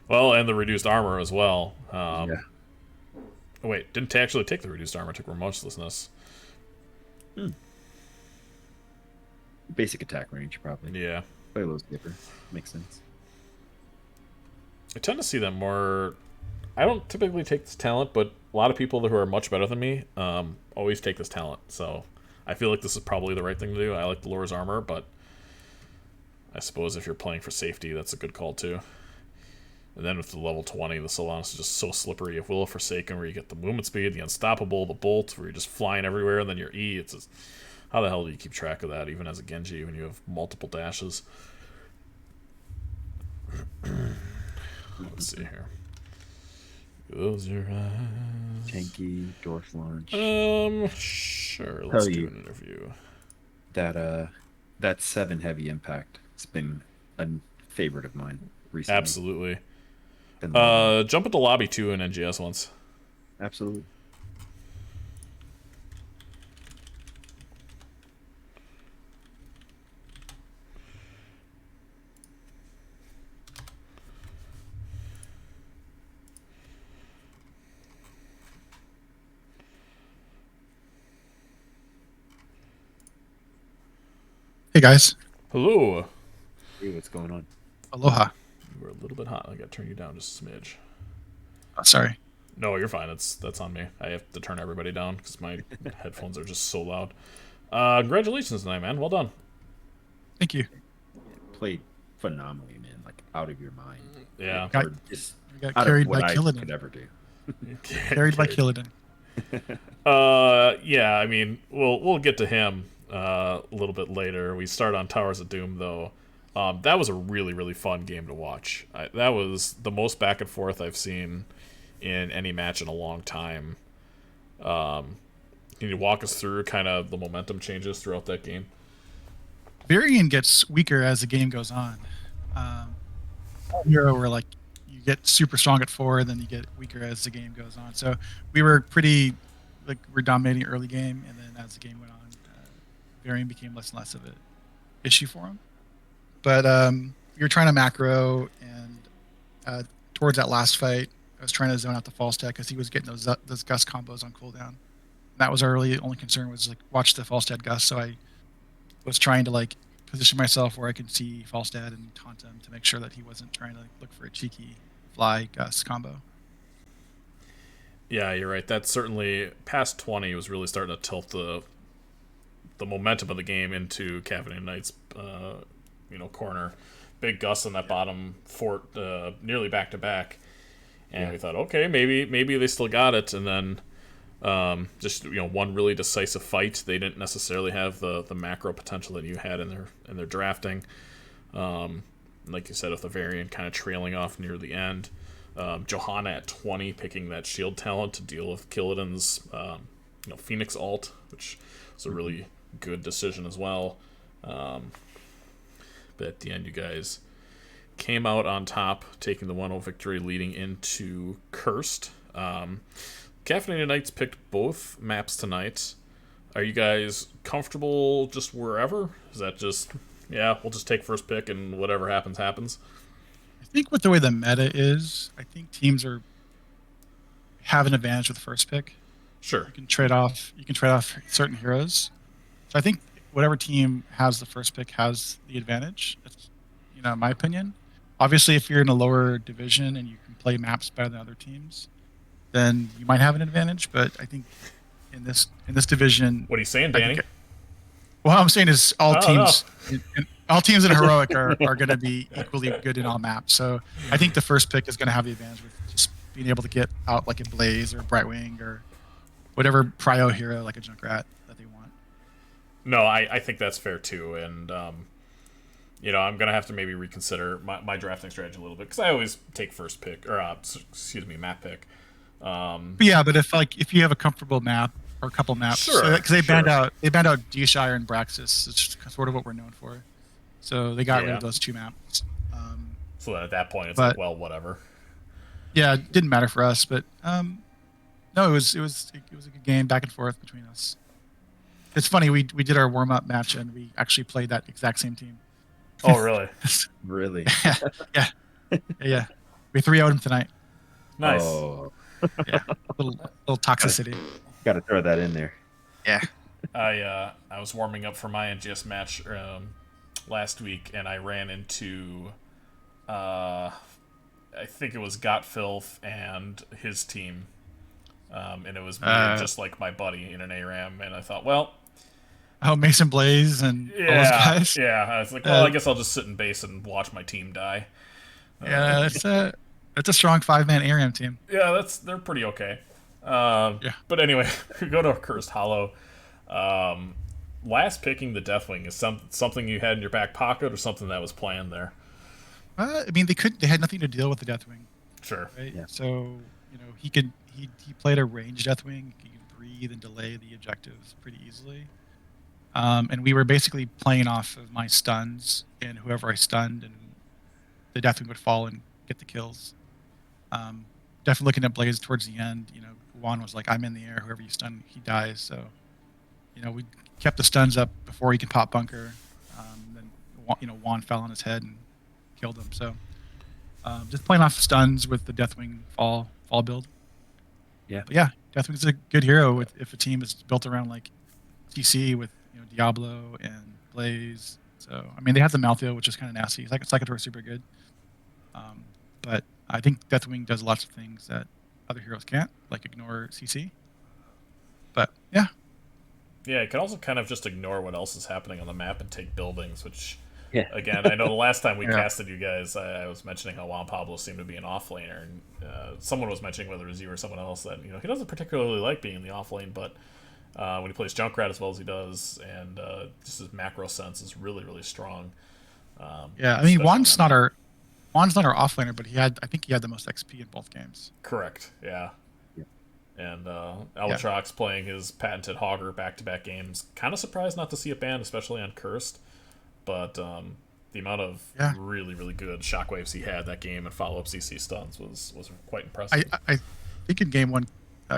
Well, and the reduced armor as well. Yeah. Oh, wait, didn't actually take the reduced armor, took remorselessness. Basic attack range, probably. Yeah. Play a little skipper. Makes sense. I tend to see them more. I don't typically take this talent, but a lot of people who are much better than me always take this talent. So I feel like this is probably the right thing to do. I like the Lore's armor, but I suppose if you're playing for safety, that's a good call too. And then with the level 20, the Solanas is just so slippery. If Will of Forsaken, where you get the movement speed, the Unstoppable, the Bolt, where you're just flying everywhere, and then your E, it's just, how the hell do you keep track of that, even as a Genji, when you have multiple dashes? Let's see here. Close your eyes. Tanky, Dwarf launch. Sure, let's do an interview. That 7 heavy impact has been a favorite of mine recently. Absolutely. Jump at the lobby too in NGS once. Absolutely. Hey guys, Hello. Hey, what's going on? aloha. We're a little bit hot. I gotta turn you down just a smidge. Oh, sorry. No, you're fine. That's on me. I have to turn everybody down because my headphones are just so loud. Congratulations tonight, man. Well done. Thank you. Played phenomenally, man. Like out of your mind. Yeah. Got- Or just We got out carried of what by I Killidan. could ever do. Carried by Killidan. Yeah. I mean, we'll get to him a little bit later. We start on Towers of Doom though. That was a really, really fun game to watch. That was the most back and forth I've seen in any match in a long time. Can you walk us through kind of the momentum changes throughout that game? Varian gets weaker as the game goes on. Hero where like you get super strong at 4, then you get weaker as the game goes on. So we were pretty like we're dominating early game, and then as the game went on, Varian became less and less of an issue for him. But we were trying to macro, and towards that last fight, I was trying to zone out the false tech because he was getting those Gust combos on cooldown. That was our only concern was like watch the false dead Gust. So I was trying to like position myself where I could see false dead and taunt him to make sure that he wasn't trying to like, look for a cheeky fly Gust combo. Yeah, you're right. That certainly past 20 was really starting to tilt the momentum of the game into Caffeinated Knight's corner. Big Gus in that bottom fort, nearly back to back, and we thought, okay, maybe they still got it. And then just one really decisive fight. They didn't necessarily have the macro potential that you had in their drafting. Like you said, with the variant kind of trailing off near the end. Johanna at 20 picking that shield talent to deal with Killidan's Phoenix ult, which was a really good decision as well. But at the end, you guys came out on top, taking the 1-0 victory, leading into Cursed. Caffeinated Knights picked both maps tonight. Are you guys comfortable just wherever? Is that just, we'll just take first pick and whatever happens, happens? I think with the way the meta is, I think teams have an advantage with the first pick. Sure. You can trade off certain heroes. So I think whatever team has the first pick has the advantage. That's, in my opinion. Obviously, if you're in a lower division and you can play maps better than other teams, then you might have an advantage. But I think in this division, What are you saying, Danny? What I'm saying is all teams, no. all teams in heroic are going to be equally good in all maps. So I think the first pick is going to have the advantage with just being able to get out like a Blaze or a Brightwing or whatever prio hero like a Junkrat that they want. No, I think that's fair too, and I'm gonna have to maybe reconsider my drafting strategy a little bit because I always take first pick or map pick. But if you have a comfortable map or a couple maps, Sure, because they banned out D-Shire and Braxis, it's sort of what we're known for. So they got rid of those two maps. So that at that point, it's but- like, well, whatever. Yeah, it didn't matter for us, but no, it was a good game back and forth between us. It's funny, we did our warm-up match and we actually played that exact same team. Oh, really? Really? Yeah. We 3-0'd him tonight. Nice. Oh, Yeah, a little toxicity. got to throw that in there. Yeah. I was warming up for my NGS match last week, and I ran into I think it was Got Filth and his team, and it was me and just like my buddy in an ARAM, and I thought, well, Oh, Mason Blaze and all those yeah, guys. yeah. I was like, well, I guess I'll just sit in base and watch my team die. Yeah, it's a strong 5-man ARAM team. Yeah, they're pretty okay. Yeah. But anyway, we go to Cursed Hollow. Last picking the Deathwing is something you had in your back pocket or something that was planned there. I mean, they had nothing to deal with the Deathwing, Sure. right? Yeah. So he played a ranged Deathwing. He could breathe and delay the objectives pretty easily. And we were basically playing off of my stuns and whoever I stunned, and the Deathwing would fall and get the kills. Definitely looking at Blaze towards the end. Juan was like, "I'm in the air. Whoever you stun, he dies." So, we kept the stuns up before he could pop bunker. Then, Juan fell on his head and killed him. So, just playing off stuns with the Deathwing fall build. Yeah. But yeah, Deathwing's a good hero if a team is built around like TC with Diablo and Blaze. So I mean, they have the Maltheo, which is kind of nasty. Psychotor is super good. But I think Deathwing does lots of things that other heroes can't, like ignore CC. But yeah. Yeah, it can also kind of just ignore what else is happening on the map and take buildings, which, Yeah. again, I know the last time we Yeah. casted you guys, I was mentioning how Juan Pablo seemed to be an offlaner, and someone was mentioning, whether it was you or someone else, that he doesn't particularly like being in the offlane, but when he plays Junkrat as well as he does, and just his macro sense is really, really strong. Yeah, I mean, especially Juan's on that. not our offlaner, but I think he had the most XP in both games. Correct, yeah. Yeah. And Alatrox playing his patented Hogger back-to-back games. Kind of surprised not to see it banned, especially on Cursed. But the amount of really, really good shockwaves he had that game and follow-up CC stuns was quite impressive. I think in game one,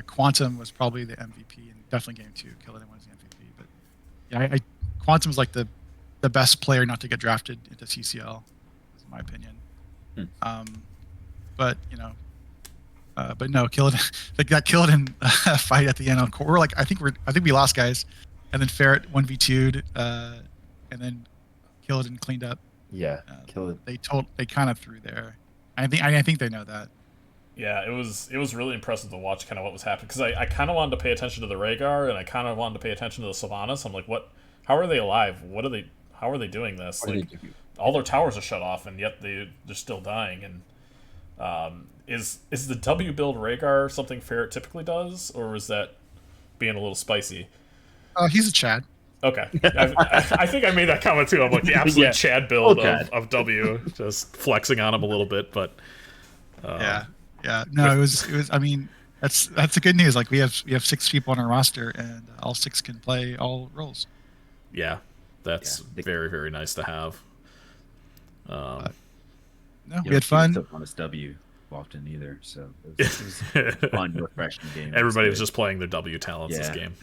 Quantum was probably the MVP, and definitely game two, Killian was the MVP. But yeah, Quantum's like the best player not to get drafted into CCL, in my opinion. But but no, Killian like got killed in a fight at the end on core. We're like, I think we lost, guys, and then Ferret 1v2'd, and then killed and cleaned up. Yeah. Kill it. They kind of threw there. I think they know that. Yeah, it was really impressive to watch kind of what was happening, because I kind of wanted to pay attention to the Rhaegar, and I kind of wanted to pay attention to the Sylvanas. I'm like, how are they alive? How are they doing this? Like, all their towers are shut off, and yet they're still dying. And is the W build Rhaegar something Ferret typically does, or is that being a little spicy? He's a Chad. Okay, I think I made that comment too. I'm like the absolute Chad build of W, just flexing on him a little bit, but yeah. No, it was. I mean, that's the good news. Like we have 6 people on our roster, and all 6 can play all roles. Yeah, that's very, very nice to have. No, we had fun. Don't want us W often either, so it was a fun, refreshing game. Everybody was just playing their W talents this game.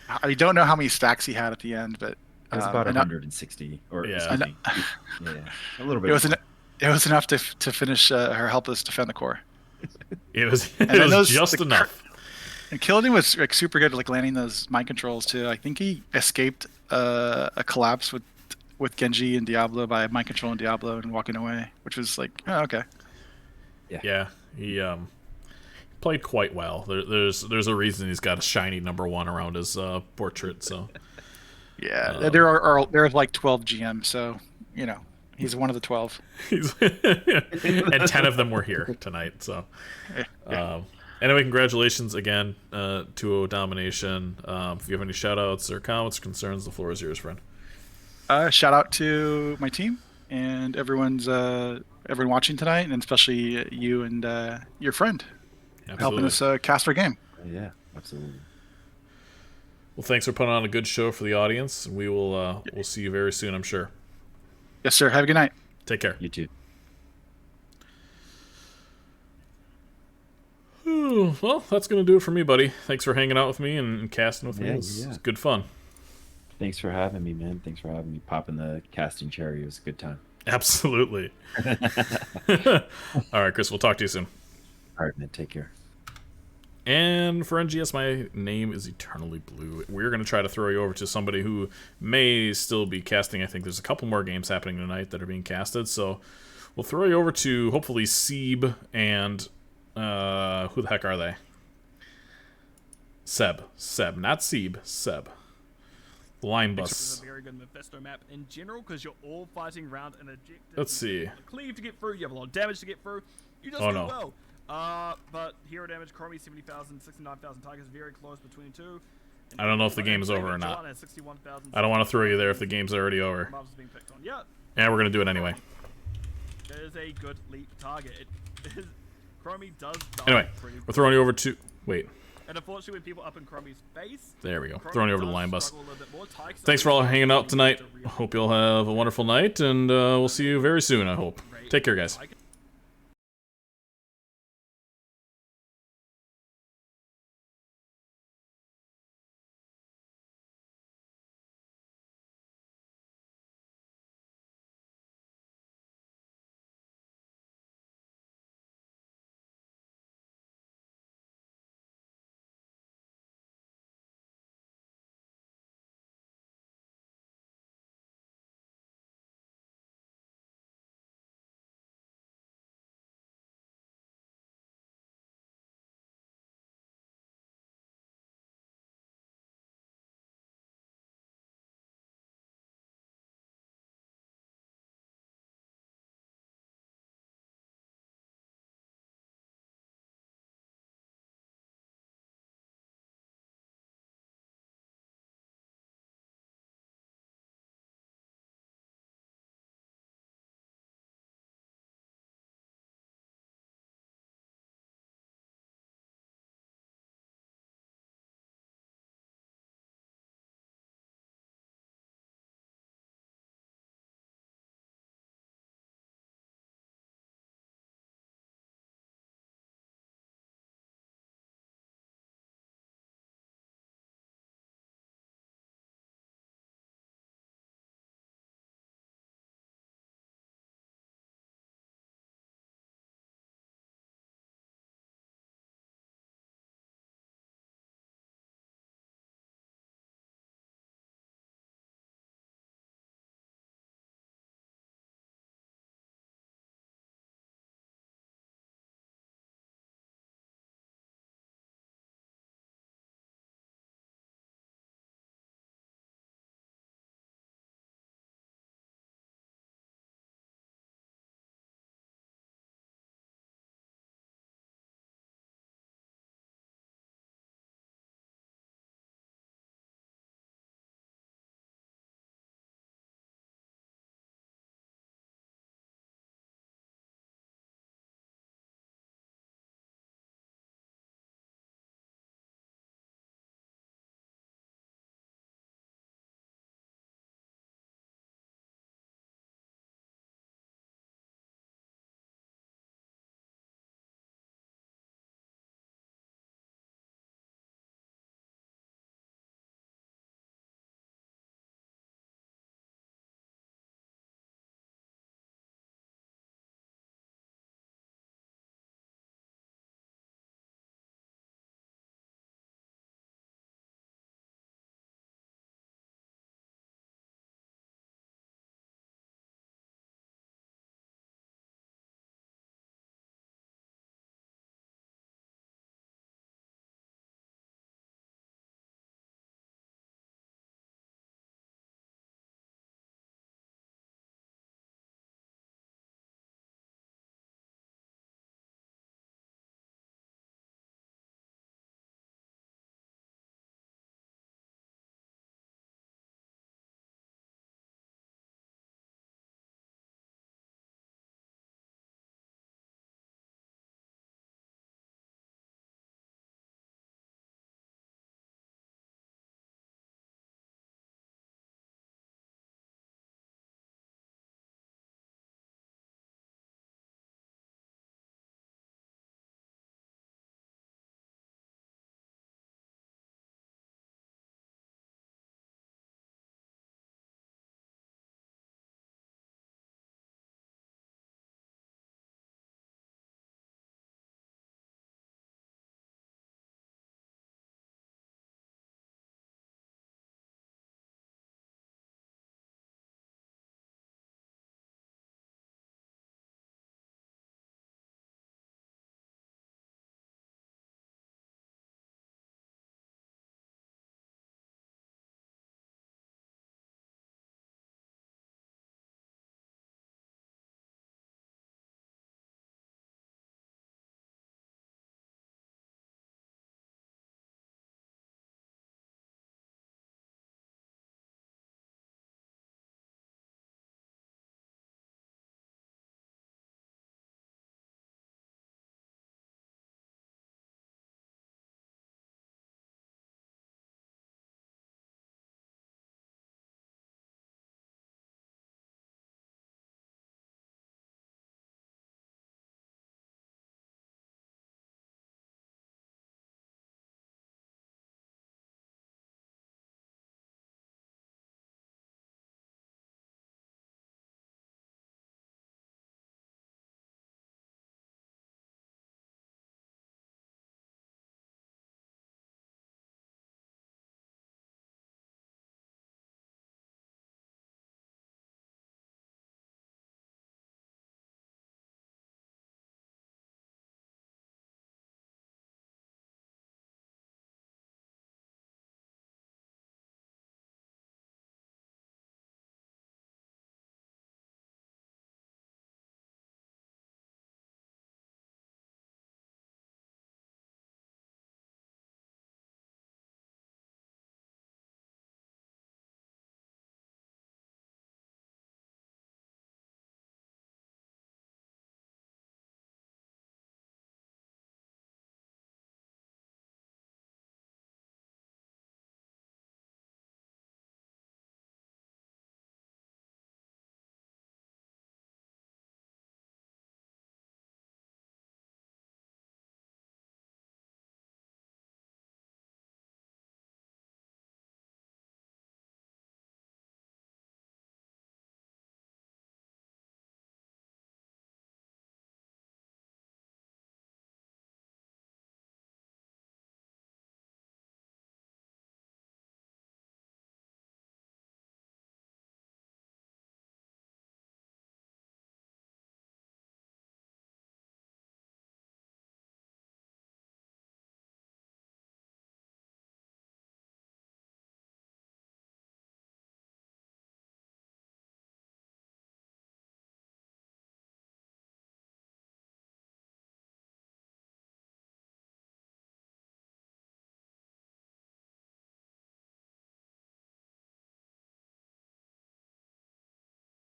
I don't know how many stacks he had at the end, but it was about 160 or something. Yeah, a little bit. It was enough to finish or help us defend the core. It was just enough. And Killian was like super good at like landing those mind controls too. I think he escaped a collapse with Genji and Diablo by mind controlling Diablo and walking away, which was like, oh, okay. Yeah, he played quite well. There's a reason he's got a shiny #1 around his portrait. So yeah, there's like 12 GM, so he's one of the 12. And 10 of them were here tonight. So anyway, congratulations again to Domination. If you have any shout outs or comments or concerns, the floor is yours, friend. Shout out to my team and everyone watching tonight, and especially you and your friend. Absolutely. Helping us cast our game. Yeah, absolutely. Well, thanks for putting on a good show for the audience. We will we'll see you very soon, I'm sure. Yes, sir. Have a good night. Take care. You too. Well, that's going to do it for me, buddy. Thanks for hanging out with me and casting with me. It was good fun. Thanks for having me, man. Thanks for having me. Popping the casting cherry. It was a good time. Absolutely. All right, Chris, we'll talk to you soon. All right, man. Take care. And for NGS, my name is Eternally Blue. We're going to try to throw you over to somebody who may still be casting. I think there's a couple more games happening tonight that are being casted. So we'll throw you over to, hopefully, Seeb and... who the heck are they? Seb, not Seeb, Seb. Line This bus. is a very good Mephisto map in general because you're all fighting around an objective. Let's see. Cleave to get through. You have a lot of damage to get through. You just Oh, do no. well. But hero damage, Chromie 70,000, 69,000 Tigers, very close between two. And I don't know if the Dragon game's over or Dragon not. John has 61,000. I don't want to throw you there if the game's already over. Mobs being picked on. Yeah, Yeah, we're going to do it anyway. that is a good leap target. It is, Chromie does die Anyway, pretty we're throwing you over to... Wait, And unfortunately, when people up in Chromie's face, there we go. Chromie Throwing you over to does the line bus. struggle a little bit more. Tigers Thanks for all hanging out tonight. Hope you'll have a wonderful night, and we'll see you very soon, I hope. Take care, guys. Tigers-